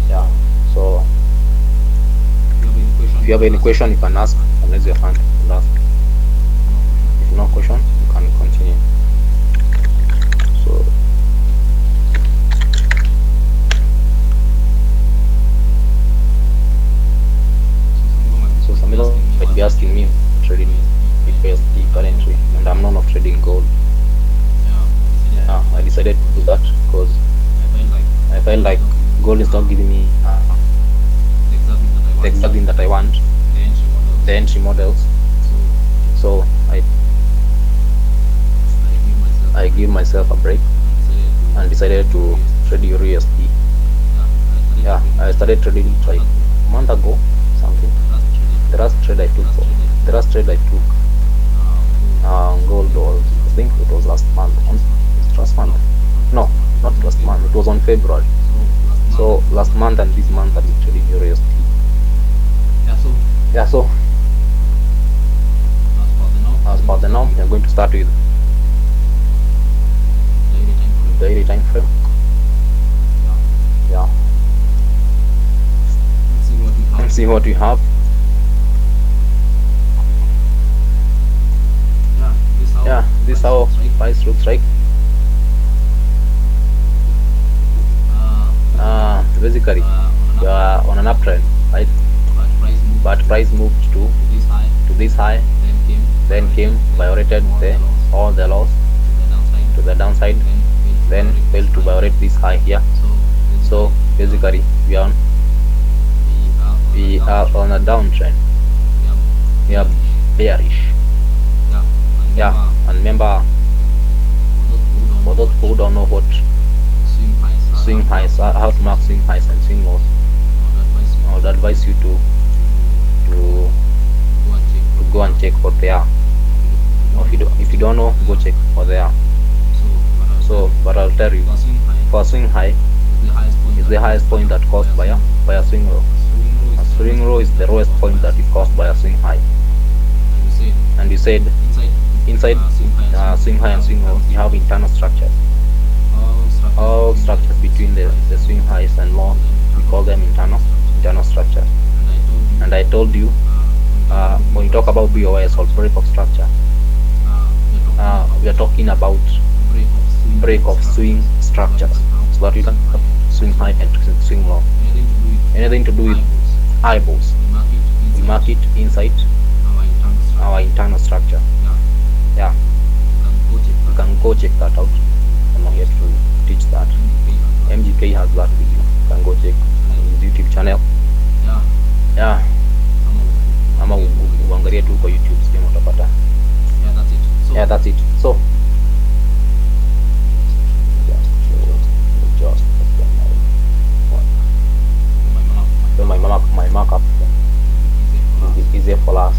Yeah. So if you have any question, you can ask and raise your hand and ask. If no question, you can continue. So some people might be asking me trading EURUSD currently, and I'm not trading gold. I decided to do that because I felt like gold is not giving me the exact thing that I want, the entry models. So I give myself a break and decided to trade EURUSD. I started trading it like a month ago, something. The last trade I took gold was, I think it was last month. No, not last month. It was on February. So last month and this month I'm trading EURUSD. So as for the norm, we are going to start with daily time frame. And see what we have. This is how price looks like. Basically, you are on an uptrend, right? But price moved to this high, then came, violated all the lows to the downside, then failed to violate this high here. So basically, we are on a downtrend. We are bearish. And remember, for those who don't know what swing highs, how to mark swing highs and swing lows, I would advise you to go and check what they are. Or if you don't know, go check what they are. So, but I'll tell you, for a swing high is the highest point that caused by a swing low. A swing low is the lowest point that is caused by a swing high. And you said inside swing high and swing low, you have internal structures. all structures between the swing highs and low, we call them internal structure. And I told you when you talk about BOS or break of structure, we are talking about break of swing structures, so that you can have swing high and swing low. Anything to do with eyeballs, we mark it inside our internal structure. Yeah, you can go check that out. I'm not here to teach that. MGK has that video. You can go check his YouTube channel. Yeah, ama uangalie tu kwa YouTube sema utapata. Yeah, that's it. So just so my markup is easier for us.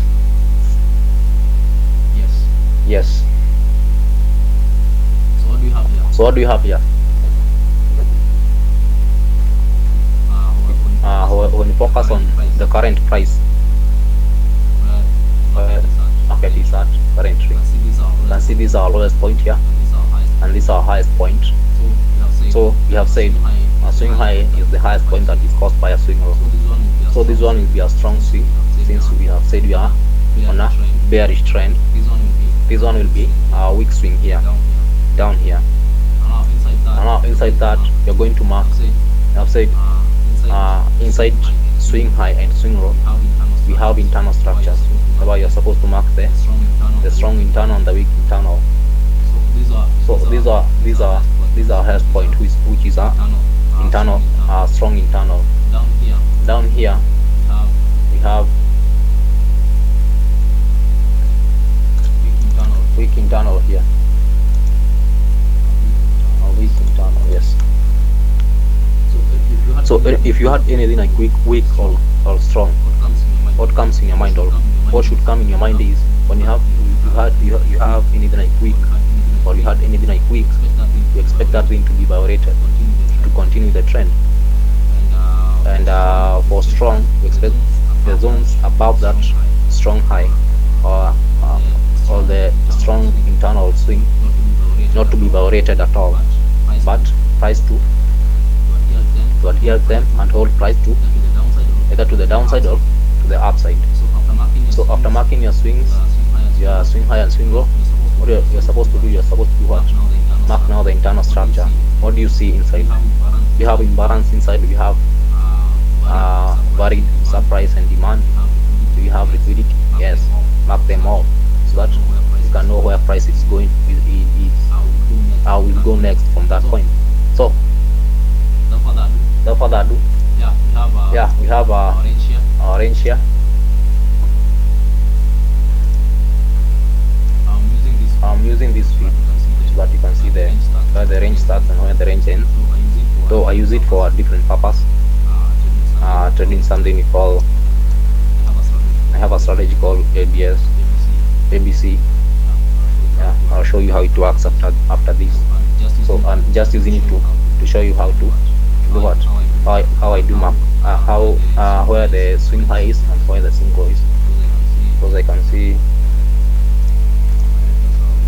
Yes. So what do you have here? When you focus on the current price, market is at currently. You can see this is our lowest point here, and this is our highest point. So we have said a swing high is the highest point that is caused by a swing low. So this one will be a strong swing, since we have said we are on a bearish trend. This one will be a weak swing here, down here. And now inside that you're going to mark, I have said inside swing high and swing low we have internal structures. Where you're supposed to mark the strong internal and the weak internal. So these are highest point, which is a internal, strong internal. Down here we have weak internal here. A weak internal, yes. So if you had anything like weak or strong, what comes in your mind, or what should come in your mind is when you have anything like weak, or you had anything like weak, you expect that thing to be violated to continue the trend. And for strong, you expect the zones above that strong high or the strong internal swing not to be violated at all, but price to adhere them and hold price to either to the downside or to the upside. So after marking your swings, your swing high and swing low, what you're supposed to do, what? Mark now the internal structure. What do you see inside? We have imbalance inside. We have varied supply and demand. Do you have liquidity? Yes. Mark them all so that you can know where price is going. How will go next from that point. So without further ado, we have our range here. I'm using this feed so that you can see where the range starts and where the range ends. So I use it for a different purpose. Trading something we call, I have a strategy called ABC. Yeah, I'll show you how it works after this. So I'm just using it to show you how to do what, how I do map, where the swing high is and where the swing low is. Because I can see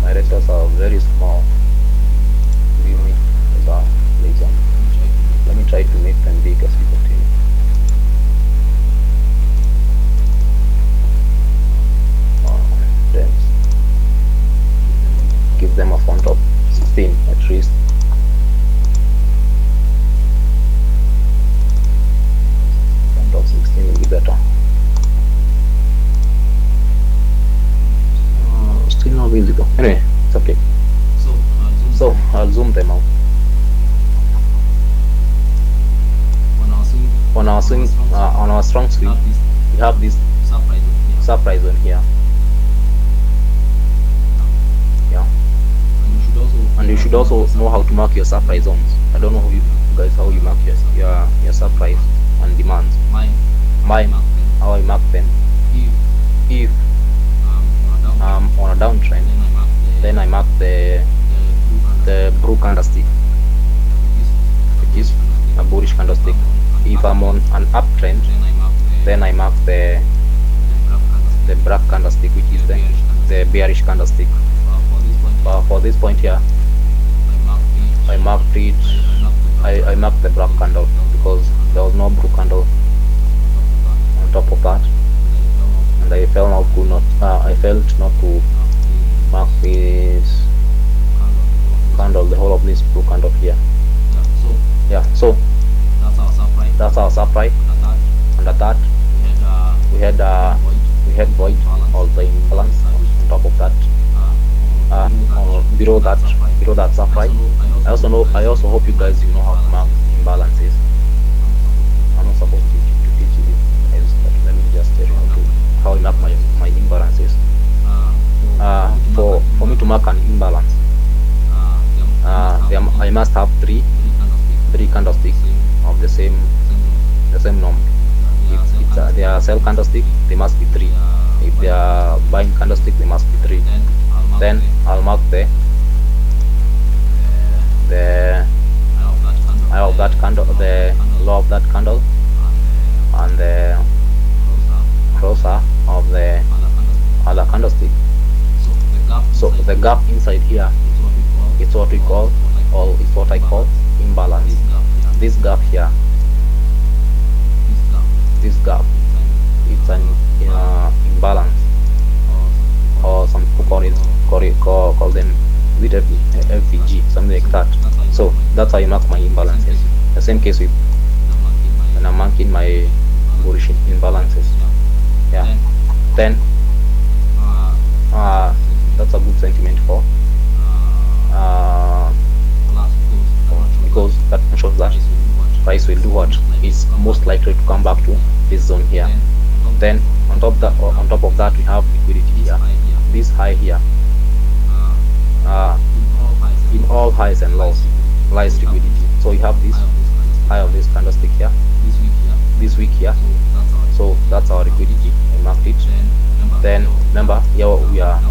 my rectors are very small. Believe me, these are legend. Let me try to make them big as we continue. Give them a font of 16 at least. Font of 16 will be better. Still not visible. Anyway, it's okay. So I'll zoom them out. On our strong swing, we have this surprise on here. Yeah. And you should also know how to mark your supply zones. I don't know how you guys mark your supply and demands. How I mark them. If on a downtrend, then I mark the blue candlestick, which is a bullish candlestick. If I'm on an uptrend, then I mark the black candlestick, which is the bearish candlestick. For this point here, I marked it. I marked the black candle because there was no blue candle on top of that, and I felt not to mark this candle, the whole of this blue candle here. Yeah, so that's our supply. Under that we had void or the imbalance on top of that, or below that supply. I also hope you guys know how to mark imbalances. I'm not supposed to teach you this, but let me just tell you how I mark my imbalances. For me to mark an imbalance, I must have three candlesticks of the same norm. If they are sell candlestick, they must be 3. If they are buying candlestick, they must be 3. Then I'll mark the high of that candle, the low of that candle, and the closer of the other candlestick. So the gap inside here is what we call, or is what I call, imbalance. This gap here, it's an imbalance, or some people call them with FVG, something like that. So that's how you mark my imbalances. The same case with when I'm marking my bullish imbalances. Yeah. Then that's a good sentiment for because that shows that price will do what is most likely to come back to this zone here. Then on top of that we have liquidity here, this high here. In all highs and lows lies liquidity. So you have this high of this candlestick here, this week here. So that's our liquidity. I marked it. Then remember, here we are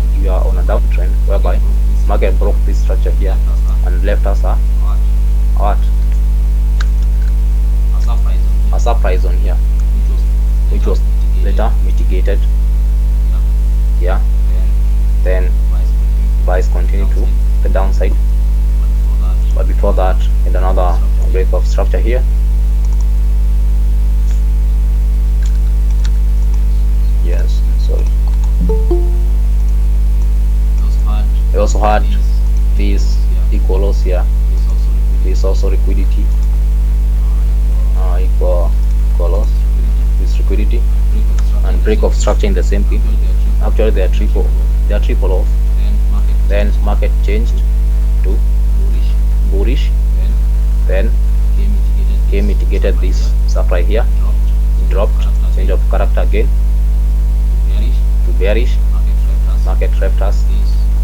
on a downtrend whereby market broke this structure here and left us a supply zone here, which was later mitigated. Yeah. Then buys continue to the downside, but before that, in another break of structure here. Yes, sorry. We also had this equal loss here. This also liquidity. Equal loss. This liquidity and break of structure in the same thing. Actually, they are triple off. Then market changed to bullish. Then mitigated this supply here, dropped, change of character again to bearish. Market trapped us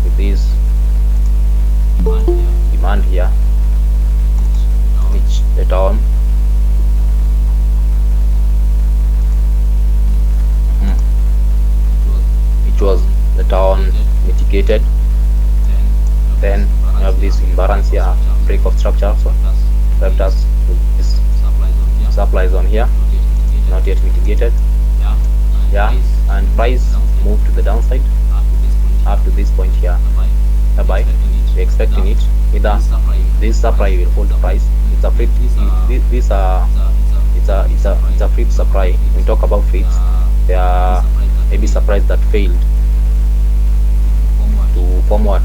with this demand here, which later on mitigated. Then we have this imbalance here, break of structure, so left us with this supply zone here, not yet mitigated. Yeah, and price moved to the downside up to this point here, whereby we're expecting it either this supply will hold the price. It's a flip. It's a flip supply. When we talk about flips, there are maybe supplies that failed to form what?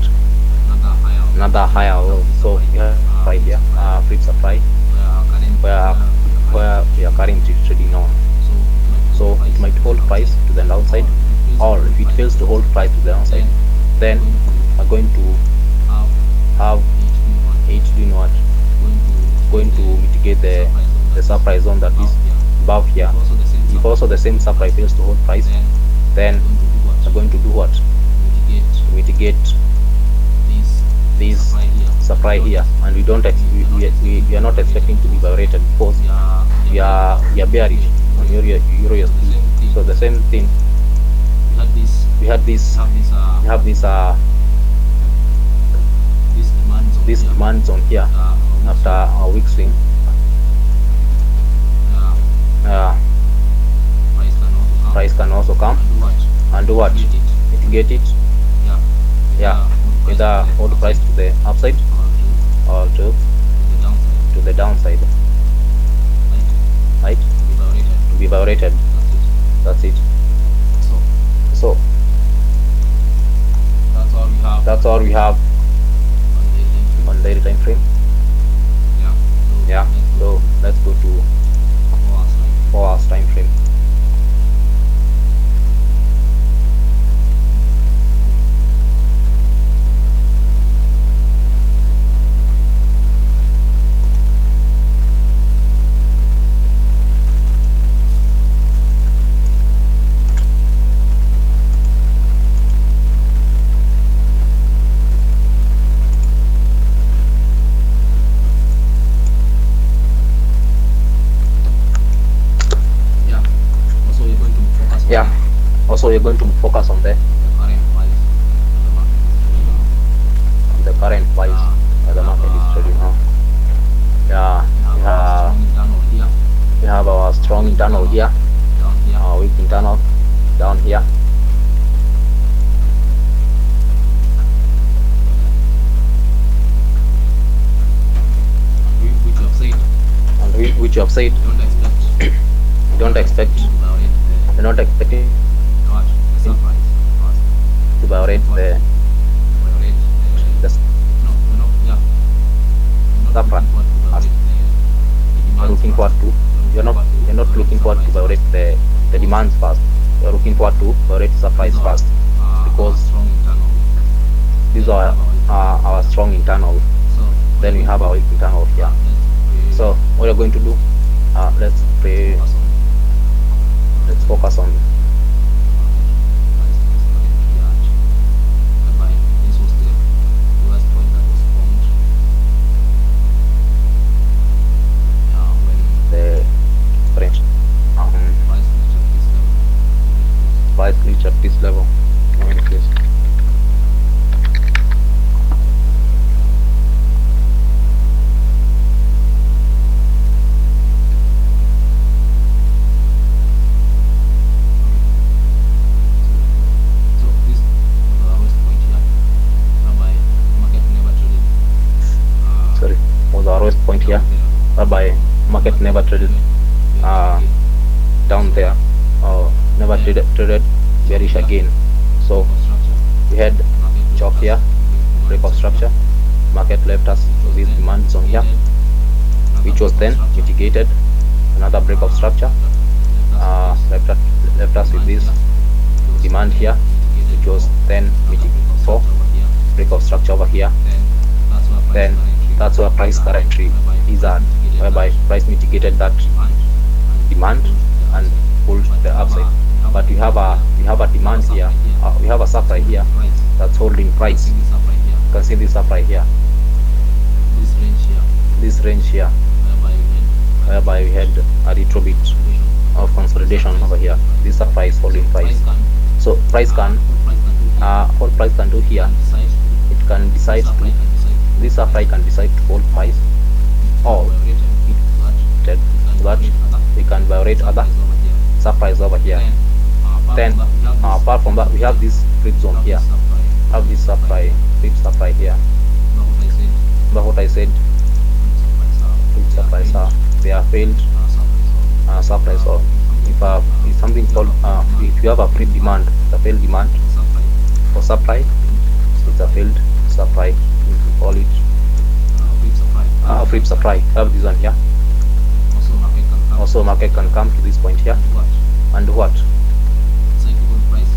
Another higher low. So we have right here flip supply where we are currently trading on. So it might hold price to the downside, or if it fails to hold price to the downside, then we're going to have it doing what? Going to mitigate the supply zone that is above here. If also the same supply fails to hold price, then we're going to do what? To mitigate this supply here, and we are not expecting to be violated because we are bearish on EURUSD. So the same thing. We have this demand zone here after our weak swing. Price can also come and do what? Mitigate it. Yeah, either hold price to the upside or to the downside, right? To be violated. That's it. So that's all we have on daily time frame. Yeah. So let's go to 4 hours time frame. Yeah. Also, you're going to focus on the current price that the market is trading now. Yeah. We have our strong internal here, our weak internal down here. And which you have said don't expect. You're not expecting to violate the supply. You're looking forward to. You're not looking forward to violate the demands first. You're looking forward to violate supplies first, because these are our strong internal. Then we have our weak internal here. So what you're going to do? Let's pray. Let's focus on the range. Price reach at this level. Please. Point here, whereby market never traded down there, or never traded bearish again. So we had chop here, break of structure, market left us this demand zone here, which was then mitigated. Another break of structure left us with this demand here, which was then mitigated for break of structure over here. Then that's where price currently is at, whereby price mitigated that demand and pulled the upside. But we have a demand here, we have a supply here that's holding price. You can see this supply here, this range here, whereby we had a little bit of consolidation over here. This supply is holding price. So price can what price can do here, it can decide to, this supply can decide to hold price, or that we can violate other supplies over here. Then apart from that, we have this flip zone here, have this supply, flip supply here. But what I said, flip supplies are, they are failed supplies. Or if something called if you have a flip demand, the failed demand for supply, it's a failed supply. We call it flip supply. Have this one here. Also market can come to this point here and what?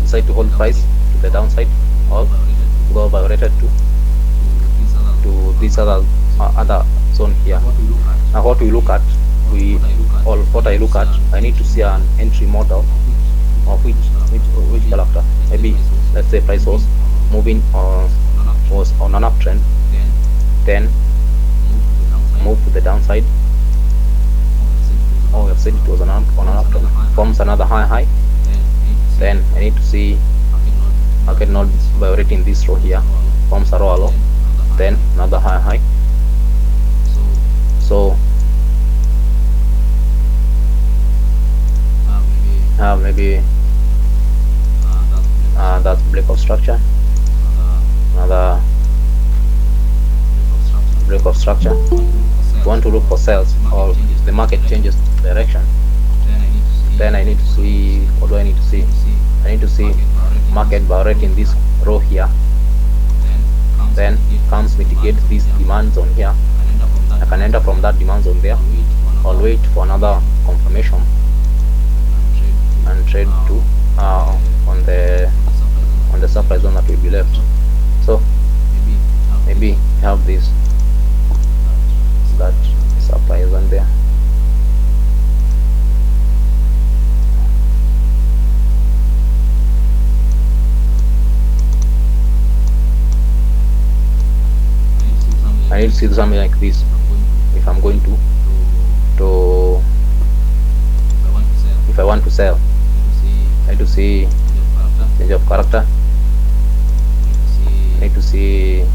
Decide to hold price to the downside, or go violated to this other zone here. Now what we look at, what I look at, I need to see an entry model of which character. Maybe let's say price was moving was on an uptrend, then move to the downside. Oh, we have said it was on an uptrend, forms another high, then I need to see market not violating this row here, forms a row low, then another high. So maybe that's break of structure, another break of structure. You want to look for sales, or the market changes direction, then I need to see, what do I need to see? I need to see market bar rate in this row here. Then comes mitigate these demand zone here. I can enter from that demand zone there. I'll wait for another confirmation and trade to on the supply zone that will be left. So maybe have this, that supply zone there. I need to see something like this if I'm going to if I want to sell. I need to see change of character. I need to see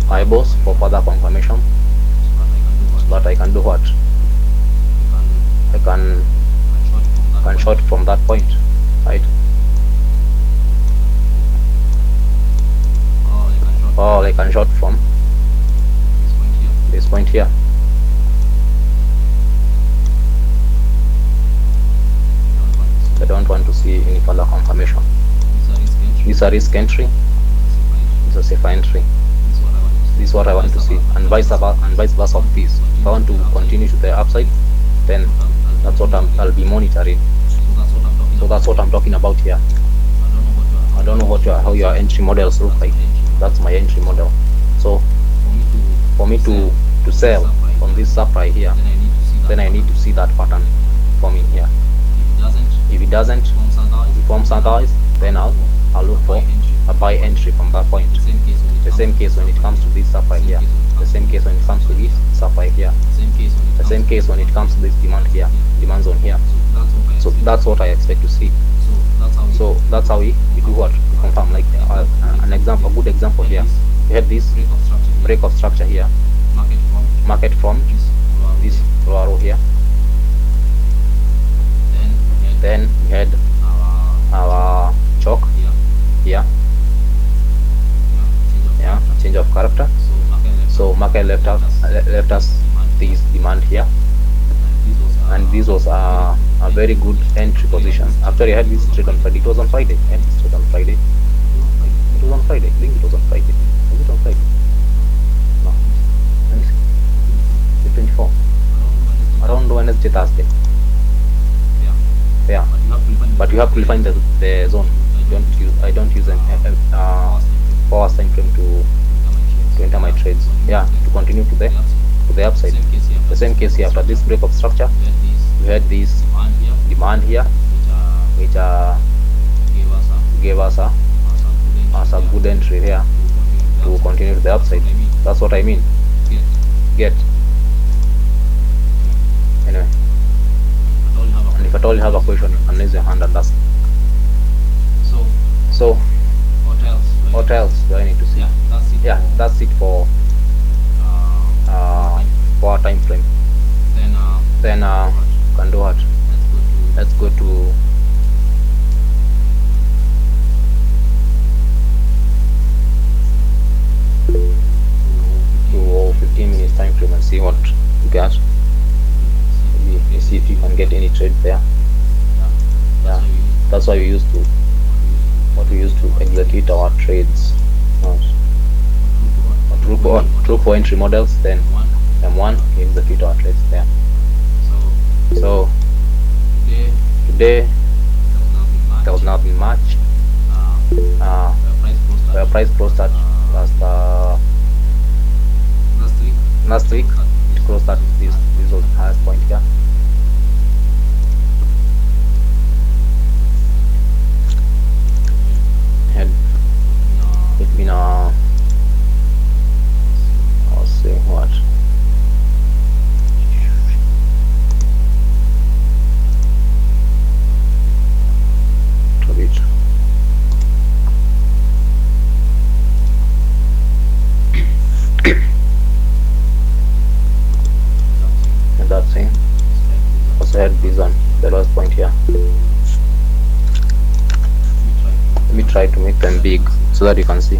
eyeballs for further confirmation, so that I can do what? I can short from that point, right? Or I can short from this point here. I don't want to see any further confirmation. These are risk entry. This is a safe entry. This is what I want to see, and vice versa of this. If I want to continue to the upside, then that's what I'll be monitoring. So that's what I'm talking about here. I don't know how your entry models look like. That's my entry model. So for me to sell on this supply here, then I need to see that pattern forming here. If it doesn't, if it forms otherwise, then I'll look for a buy entry from that point. The same case when it comes to this supply here. The same case when it comes to this supply here. The same case when it comes to this demand here, demand zone here. So that's what I expect to see. So that's how we do what? We confirm. Like an example, a good example here. We had this break of structure here. Market from this row here. Then we had our chalk here. Yeah, change of character. So market left us this demand here, and this was a very good entry position. Actually, I had this trade on Friday. It was on Friday. I had this trade on Friday. It was on Friday. I think it was on Friday. Was it on Friday? No. Let me see. The 24. Around Wednesday, Thursday. Yeah. But you have to define the zone. I don't use an 4 hours time frame to enter my trades. Yeah, to continue to the upside. The same case here. After this break of structure, we had this demand here, which gave us a good entry here to continue to the upside. That's what I mean. Get. Anyway, and if at all you have a question, you can raise your hand and ask. So what else do I need to see? Yeah, that's it for our time frame. Then can do what? Let's go to to 15 minutes time frame and see what you get. Maybe see if you can get any trade there. Yeah, that's why we used to execute our trades. Look for entry models, then M1 we execute our trades there. So today there was nothing much. Where price closed at last week it closed at this was the highest point here. Had it been I'll say what? To it. And that thing. Also had this on the last point here. Let me try to make them big so that you can see.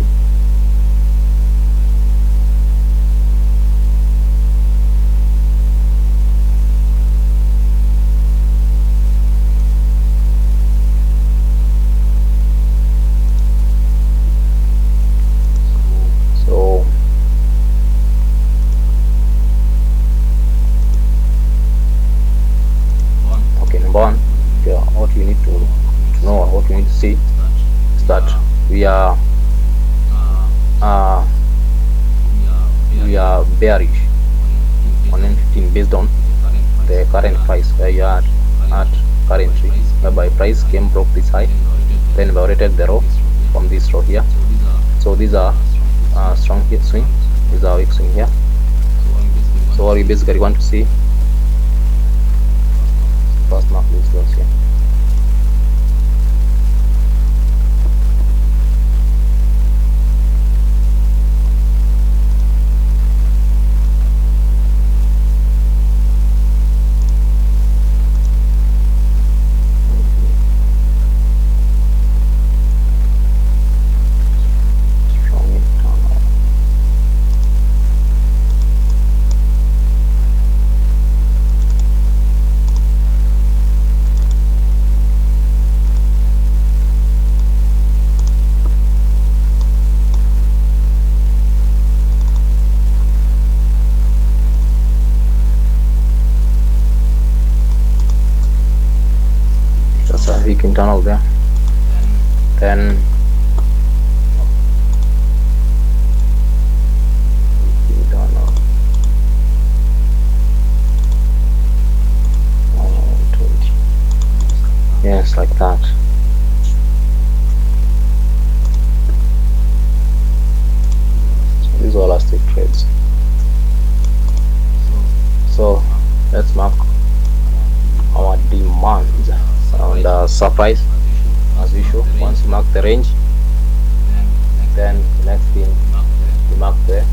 we are bearish on M15 based on the current price where you are at currently, whereby price came broke this high, then violated the row from this row here. So these are strong hit swing, these are weak swing here. So what we basically want to see, first mark these zones here. That's a weak internal there. Then internal 20. Yes, like that. So these are all stick trades. So let's mark our demands and surprise as usual. Once you mark the range, then the next thing you mark the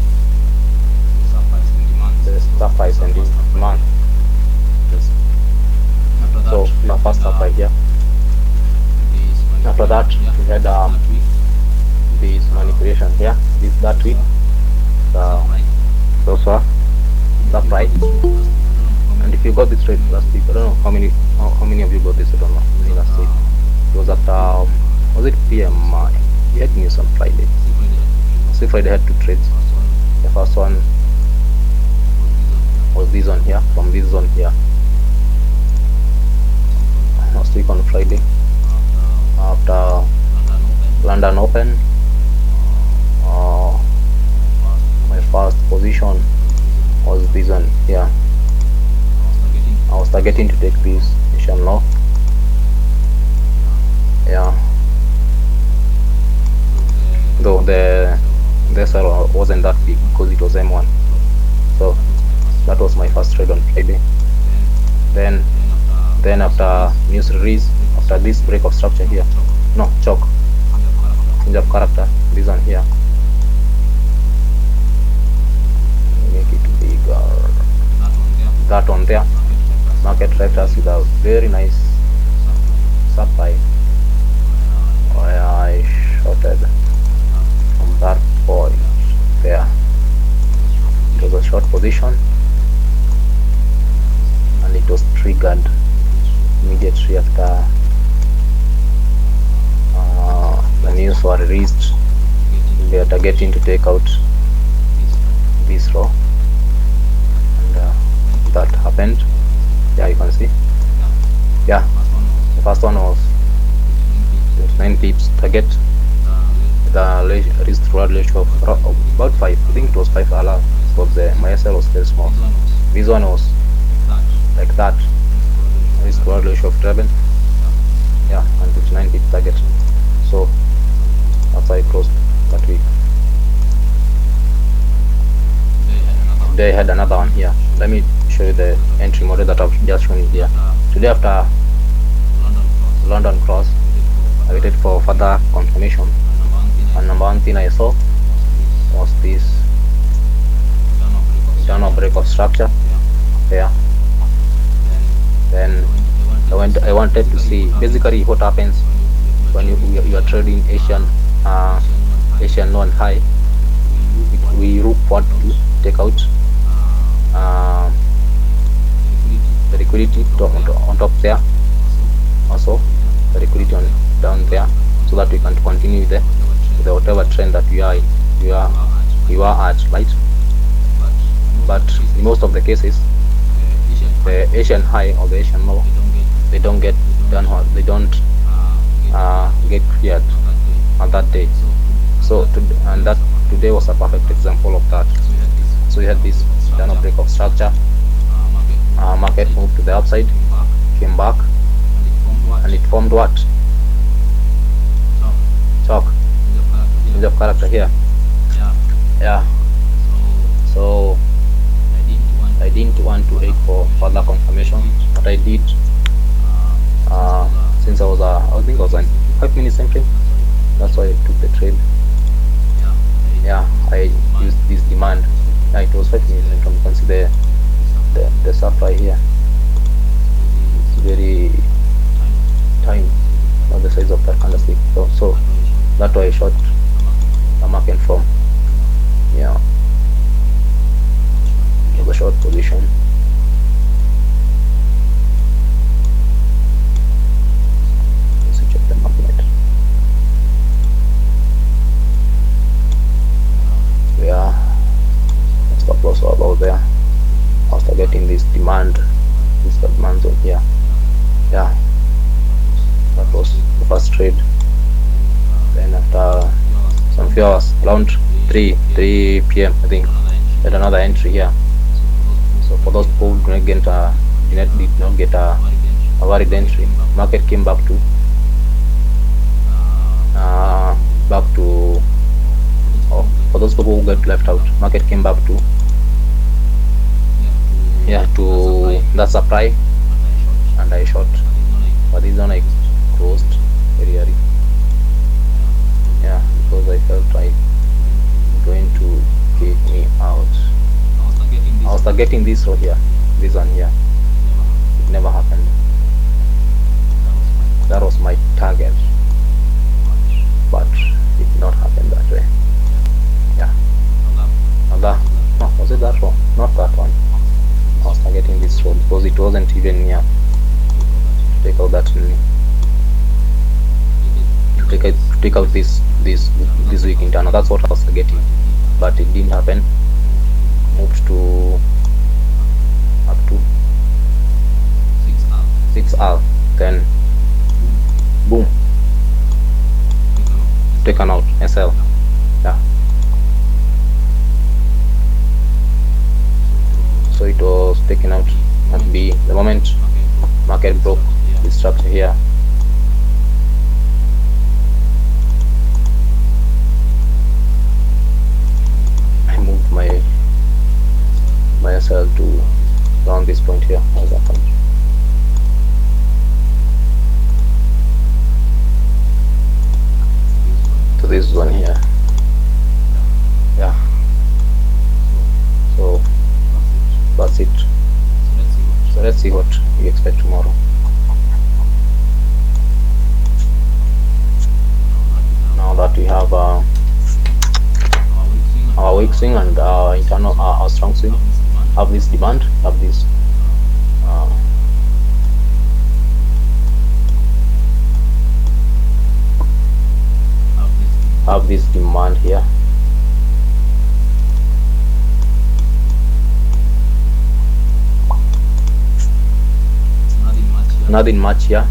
surprise and demand. So the first surprise here. After that we had this manipulation here, that week those were surprise. And if you got this trade last week, I don't know how many of you got this, I don't know. Maybe last week it was after, was it PMI? We had news on Friday. So Friday had 2 trades. The first one was this one here, from this zone here. Last week on Friday, after London Open, my first position was this one here. I was targeting to take this Asian low. Yeah. Though the sell wasn't that big because it was M1. So that was my first trade on Friday. Then after news release, after this break of structure here, no, choke, change of character, this one here. Make it bigger. That one there. Market reflectors with a very nice supply where I shorted from that point there. It was a short position and it was triggered immediately after the news were released. They are targeting to take out this row, and that happened. Yeah, you can see. Yeah, the first one was 9 pips target with a risk reward ratio of about 5. I think it was 5 Allah because my SL was very small. This one was like that, risk reward ratio of 11. Yeah, and 59 pip target. So that's how I closed that week. They had another one here. Let me show you the entry model that I've just shown you here. Today after London cross, I waited for further confirmation, and number one thing I saw was this internal break of structure there. Then I wanted to see basically what happens when you are trading Asian low and high. We look forward to take out the liquidity on top there, also the liquidity on down there, so that we can continue with the whatever trend that we are at, right? But in most of the cases, the Asian high or the Asian low, they don't get done, they don't get cleared on that day. So and that today was a perfect example of that. So you had this internal break of structure. Market moved to the upside, came back, and it formed what? Chalk. Change of character here. Yeah. So I didn't want to wait for further confirmation. What I did, since I think I was in 5 minutes entry, that's why I took the trade. Yeah, I used this demand. Yeah, it was 5 minutes entry. You can see the supply here. It's very tiny, not the size of that candlestick. So that's why I shot the market from. Yeah, the short position. Let's check the market. Yeah, stop loss about there after getting this demand zone here. Yeah, that was the first trade. Then after some few hours, around 3 p.m. I think, had another entry here. So for those people who did not get a valid entry, market came back to for those people who got left out, market came back to that supply, and I shot, but this one I closed very early. Yeah, because I felt like going to kick me out. I was targeting this row here, this one here. It never happened. That was my target, but it did not happen that way. Yeah. No, was it that row? Not that one. I was targeting this row because it wasn't even near to take out that really. To take out this weak internal. That's what I was targeting, but it didn't happen. Moved to up to 6R, then boom, taken out SL. Yeah, so it was taken out at B. The moment market broke this structure here, I moved my SL to around this point here. How's that point? To this one here. Yeah. So that's it. So let's see what we expect tomorrow. Now that we have our weak swing and our internal our strong swing, have this demand, have this demand here. Nothing much here.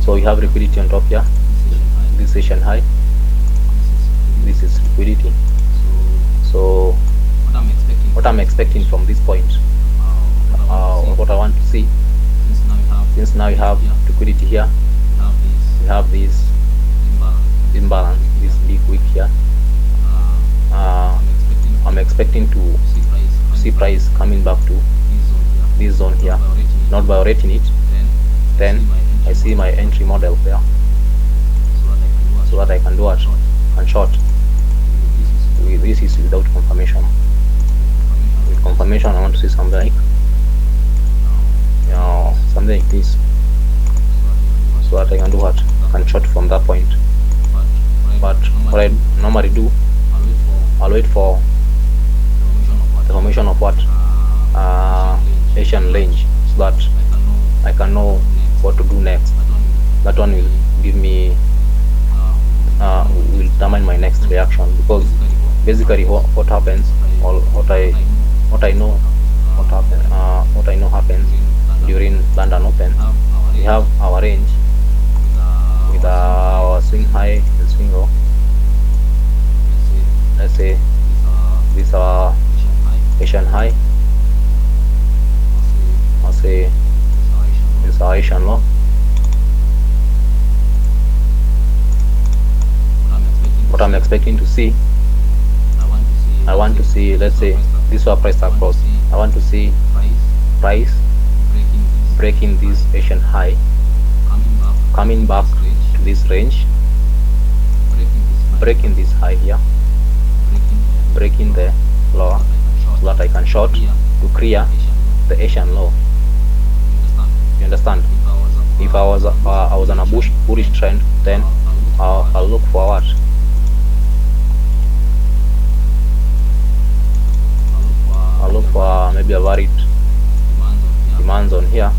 So we have liquidity on top here. This session high. This is liquidity. So what I'm expecting from this point, what I want to see, since now we have liquidity here, we have this imbalance, this big wick here. I'm expecting to see price coming back to this zone here, not violating it. Then I see my entry model there, so that I can do it and short. This is without confirmation. With confirmation, I want to see something like, something like this, so that I can do what, and short from that point. But what I normally do, I'll wait for the formation of what, Asian range, so that I can know what to do next. That one will give me, will determine my next reaction, because basically what happens, or what I know happens during London Open. We have our range with our swing high and single. Let's say these are Asian high. I'll say these are Asian low. What I'm expecting to see, I want to see, let's say this is our price across. I want to see price breaking this Asian high, coming back to this range, breaking this high here, breaking the lower, so that I can short to clear the Asian low. You understand? If I was on a bullish trend, then I'll look forward. I'll look for maybe a varied demand zone here,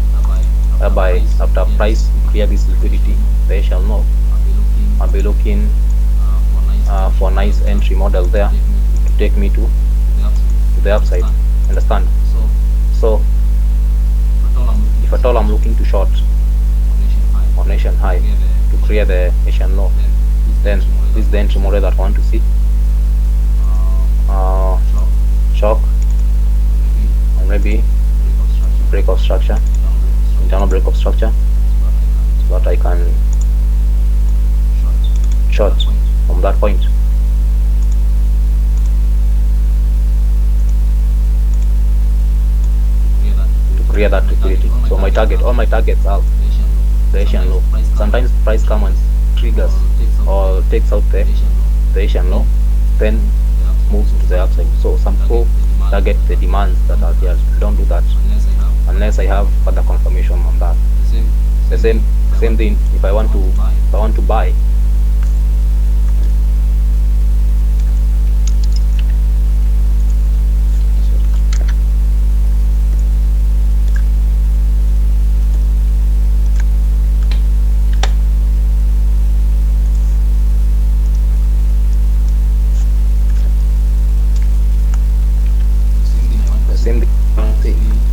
whereby after price clear this liquidity, the Asian low, I'll be looking for a nice entry model there to take me to the upside. Understand? So if at all I'm looking to short on Asian high to clear the Asian low, then this is the entry model that I want to see. Shock, or maybe break of structure, internal break of structure, so that I can short from that point. To clear that liquidity. So my target, all my targets are the Asian low. Sometimes price comes and triggers or takes out the Asian low, then moves to the upside. So some people target the demands that are here. Don't do that unless I have further confirmation on that. The same thing if I want to buy.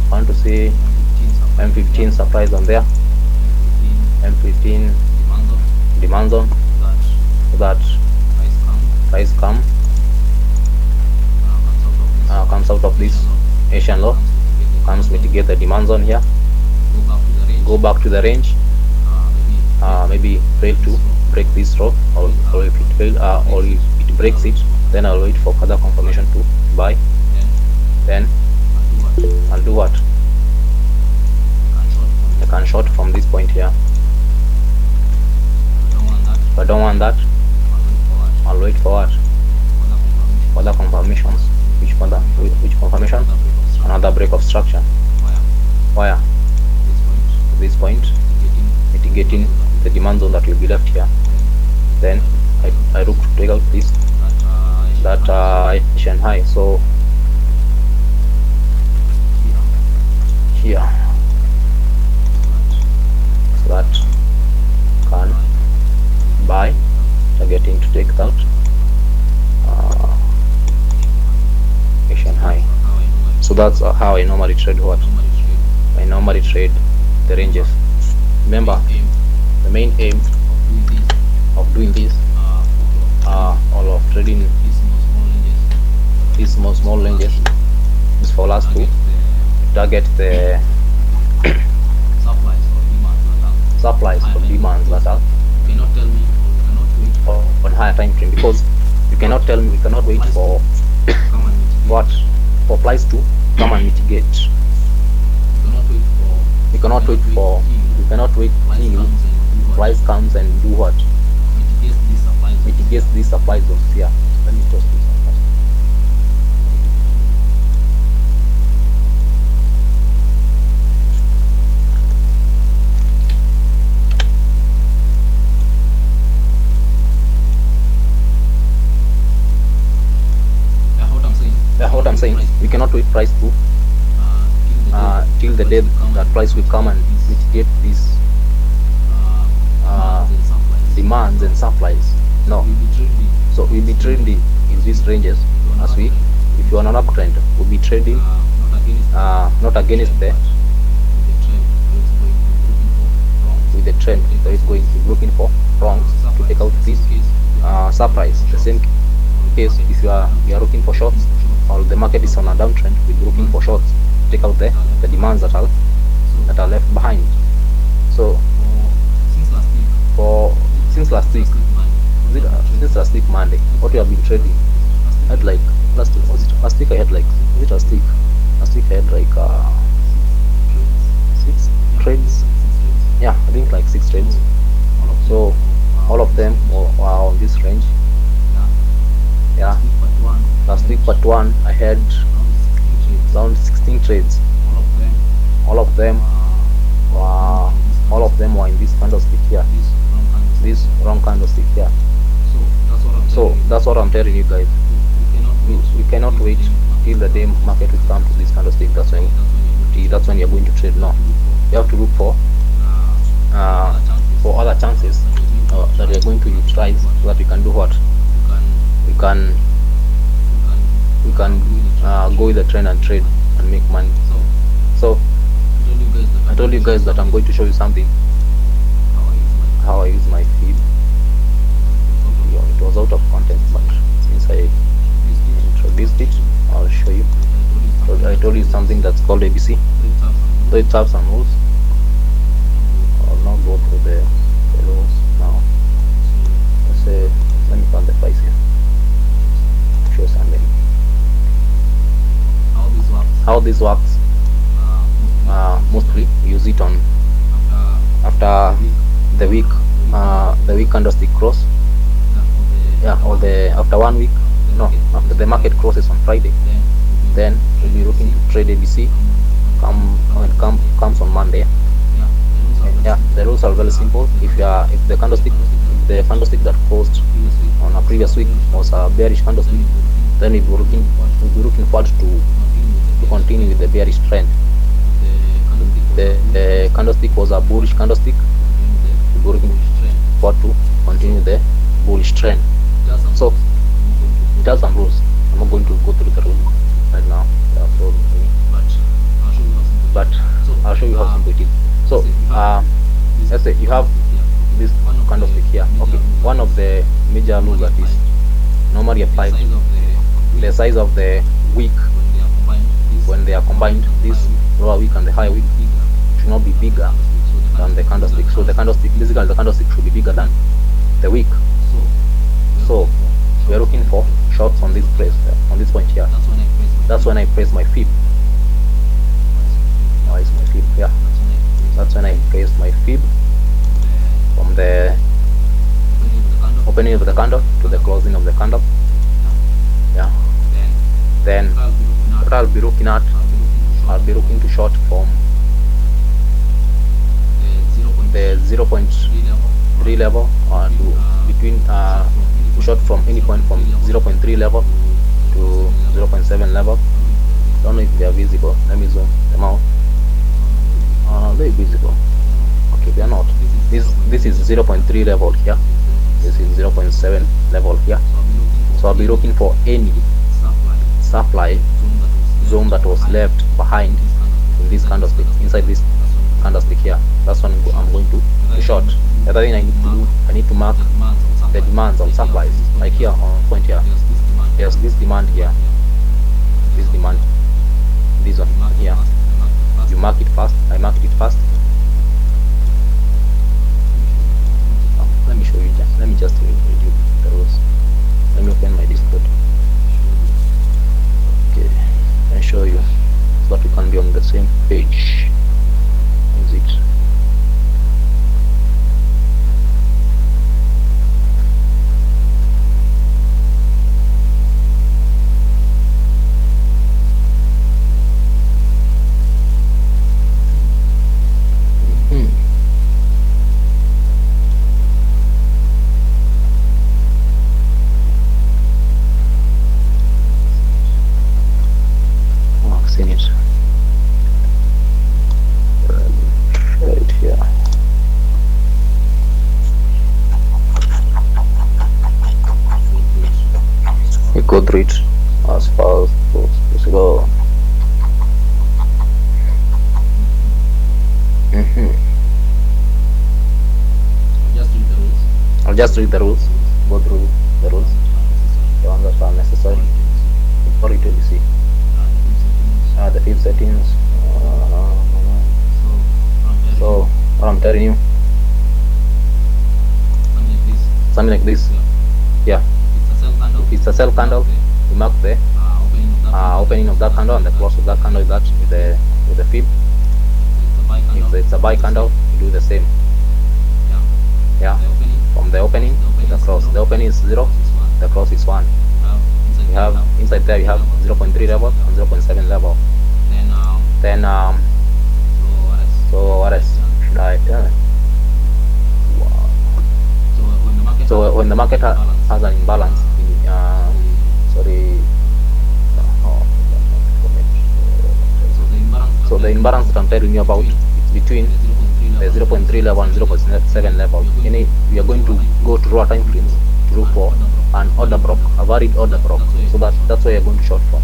I want to see M15 supplies on there, M15 demand zone, so that price comes out of this Asian low, comes mitigate the demand zone here, go back to the range, maybe fail to break this row, or if it fail, or if it breaks it, then I'll wait for further confirmation to buy. Then I'll do what? I can short from this point here. If I don't want that, I'll wait for what? Further confirmations. Which confirmation? Another break of structure. Where? This point, mitigating the demand zone that will be left here. Then I look to take out this Asian high. So here, so that can buy, targeting to take out Asian high. So that's how I normally trade what? I normally trade the ranges. Remember, the main aim of doing this, all of trading these small ranges, is for us to target the supplies or demands that are on higher time frame, because you cannot tell me we cannot wait for what? For price to come and mitigate. We cannot wait for till price comes and do what? Mitigates these supplies of here. Let me close this one first. What I'm saying, we cannot wait price to till the day that price will come and mitigate these demands and supplies. No. So we'll be trading in these ranges as we, if you are on an uptrend, we'll be trading not against the with the trend. So it's going to be looking for wrongs to take out this surprise. The same case, if you are looking for shorts, or the market is on a downtrend, we'll be looking for shorts. Take out the demands that are left behind. So since last week Monday, what we have been trading, I had like last week I had like last week I had like 6 trades. Yeah, I think like 6 trades. So all of them were on this range. Yeah, last week part 1 I had around 16 trades. All of them were in this candlestick here, this wrong candlestick here. So that's what I'm telling you guys. We cannot wait till the day market will come to this candlestick. That's when you're going to trade. No, you have to look for other chances that we are going to utilize, so that we can do what? We can go with the trend and trade and make money. So I told you guys that I'm going to show you something, how I use my feed. It was out of content, but since I introduced it, I'll show you. So I told you something that's called ABC. So it has some rules. I'll not go through the rules now. Let's say, let me find the price here. Show something. How this works? Mostly we use it on after the week candlestick cross. Yeah, or after 1 week. No, after the market crosses on Friday, then we'll be looking to trade ABC. Comes on Monday. Yeah, the rules are very simple. If the candlestick that closed on a previous week was a bearish candlestick, then we'll be looking forward to continue with the bearish trend. The candlestick was a bullish candlestick, we'll be looking forward to continue the bullish trend. So it has some rules. I'm not going to go through the rules right now. So but I'll show you how simple it is. So let's say you have this candlestick here. Okay, one of the major rules that is normally applied, the size of the wick when they are combined, this lower wick and the higher wick should not be bigger than the candlestick. So the candlestick should be bigger than the wick. So we are looking for shorts on this place, on this point here. That's when I press my fib. Why is my fib? Yeah, that's when I press my fib from the opening of the candle to the closing of the candle. Yeah, then what I'll be looking at, I'll be looking to short from the 0.3 level to between short from any point from 0.3 level to 0.7 level. Don't know if they are visible. Let me zoom them out. They're visible. Okay, they are not. This is 0.3 level here. This is 0.7 level here. So I'll be looking for any supply zone that was left behind in this candlestick, inside this candlestick here. That's what I'm going to short. The other thing I need to do, I need to mark the demands on supplies. Like here on point here, there's this demand here, this demand, this one here. You mark it fast. I marked it fast. Let me show you. Let me just review the rules. Let me open my Discord. Okay, and show you so that we can be on the same page. Is it? Seen it right here. We go through it as far as possible. I'll just read the rules. go through the rules, the ones that are necessary for it to be see. The field settings. So what I'm telling you, something like this. Yeah, if it's a sell candle, you mark the opening of that candle and the close of that candle with the fib. If it's a buy candle, you do the same. Yeah, from the opening to the close. The opening is 0, the close is 1. You have inside there you have 0.3 level and 0.7 level. Then so what else should I tell? So when the market has an imbalance, so the imbalance that I'm telling you about, it's between the 0.3 level and 0.7 level. We are going to go to raw time frames to look for an order block, a varied order block. So that's where you're going to short from.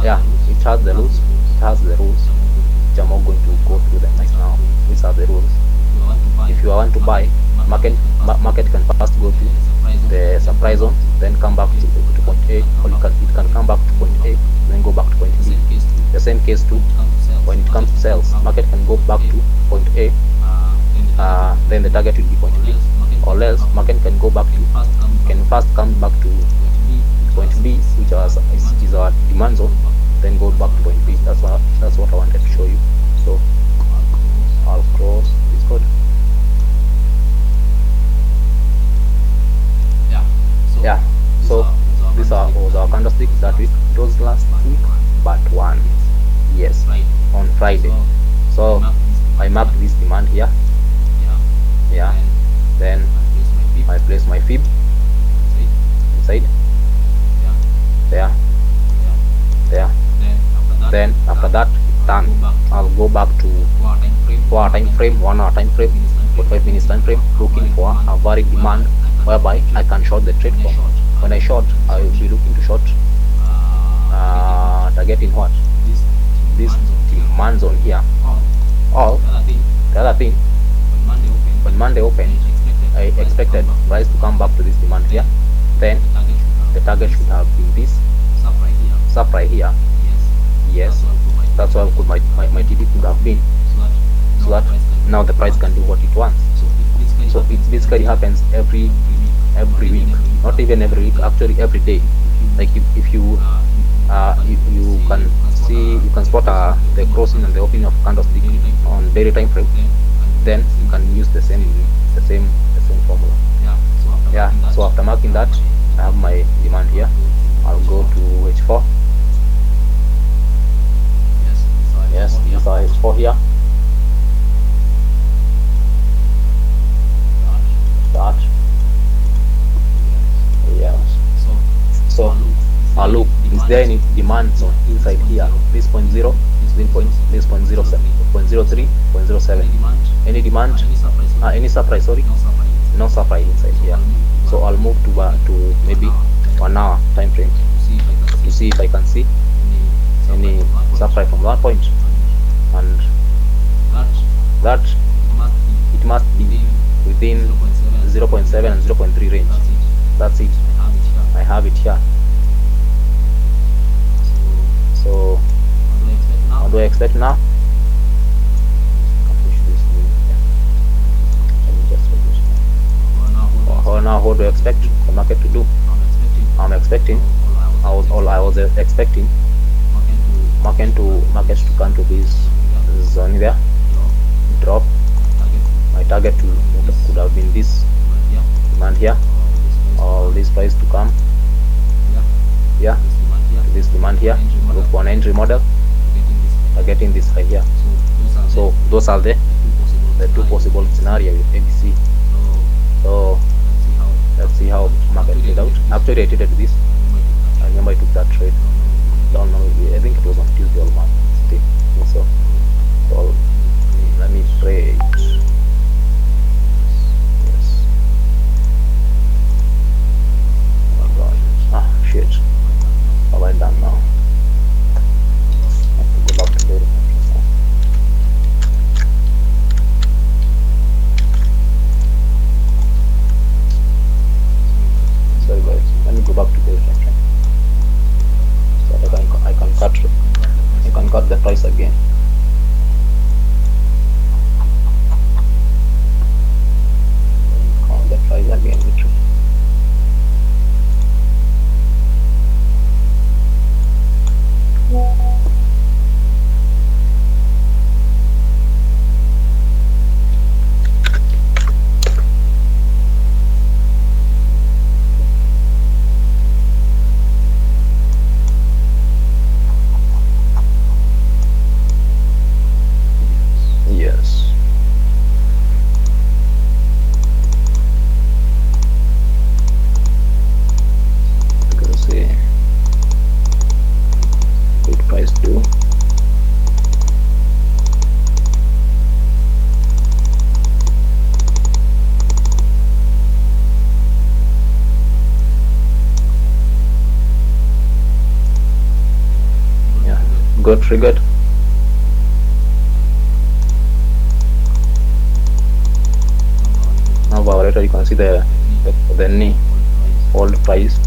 Yeah, it has the rules. It has the rules, which I'm not going to go through them right now. These are the rules. If you want to buy, market can first go to the supply zone, then come back to point A, or it can come back to point A, then go back to point B. The same case too when it comes to sales. Market can go back to point A, then the target will be point B, or else market can go back to first come back to point B, which is our demand zone, then go back to point B. That's what I wanted to show you. So I'll close this code. Yeah, so these was our candlesticks that week. It was last week, but one, yes, on Friday. So I marked this demand here. Yeah, then I place my fib inside there. Then after that, done. I'll go back to 4 time frame, 1 hour time frame, 45 minutes time frame, looking for a varied demand whereby I can short the trade from. When I short, I will be looking to short targeting what? This demand zone here. Or the other thing, when Monday opened, I expected price to come back to this demand here. Then the target should have been this sub right here. Yes, that's why my TP could have been, so that now the price can do what it wants. So it basically happens every week, not even every week, actually every day. Like if you can see, you can spot the crossing and the opening of candlestick on daily time frame, then you can use the same formula. Yeah, so after marking that, I have my demand here. I'll go to H4. Yes, these are H4 here. Start. Yes. So look, is there any demand zone inside here? This point 0, this point 0.07, 0.03, 0.07. Any demand? Any supply? Sorry, no supply inside here. So I'll move to maybe 1 hour time frame to see if I can see any supply from that point, and that it must be within 0.7 and 0.3 range. That's it. I have it here. So what do I expect now? Now what do I expect the market to do? I was expecting market to come to this zone there, drop. My target could have been this demand here, or this price to come to this demand here, look for an entry model, targeting this high here. So those are the two possible scenarios with ABC. So let's see how market played out. Actually I traded this. I remember I took that trade down. I think it was on Tuesday or Monday. So let me trade. Yes. Oh my god. Shit. How have I done now? I have to go back to the got triggered. Now violator, you can see the knee hold price.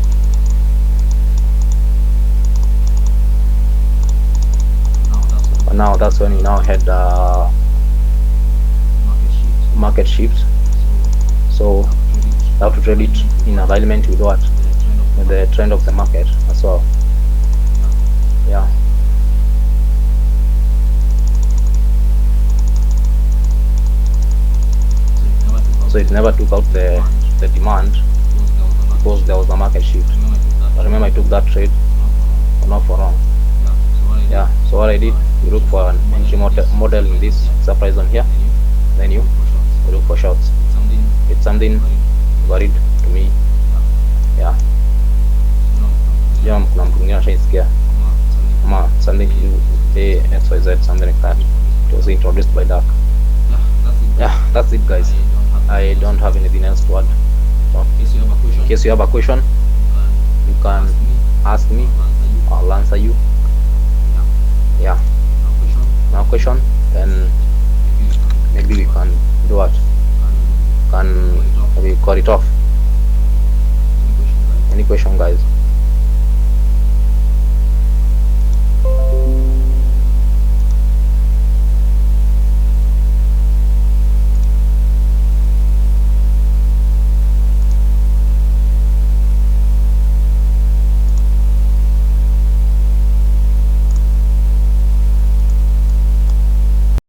Now that's when you now had market shifts. So you have to trade it in alignment with what? With the trend of the market as well. Yeah. So it never took out the demand because there was a market shift. But remember, I took that trade not for long. Yeah. So what I did, you look for an entry model in this surprise zone here, then you look for shorts. It's something worried to me. Yeah. Yeah, kuna mtu mwingine ashaisikia ama something to do with DXY, something like that. It was introduced by Dark. Yeah, that's it, guys. I don't have anything else to add. So, in case you have a question, you can ask me. I'll answer you. Yeah. No question, then maybe we can do what? Can we call it off? Any question, guys?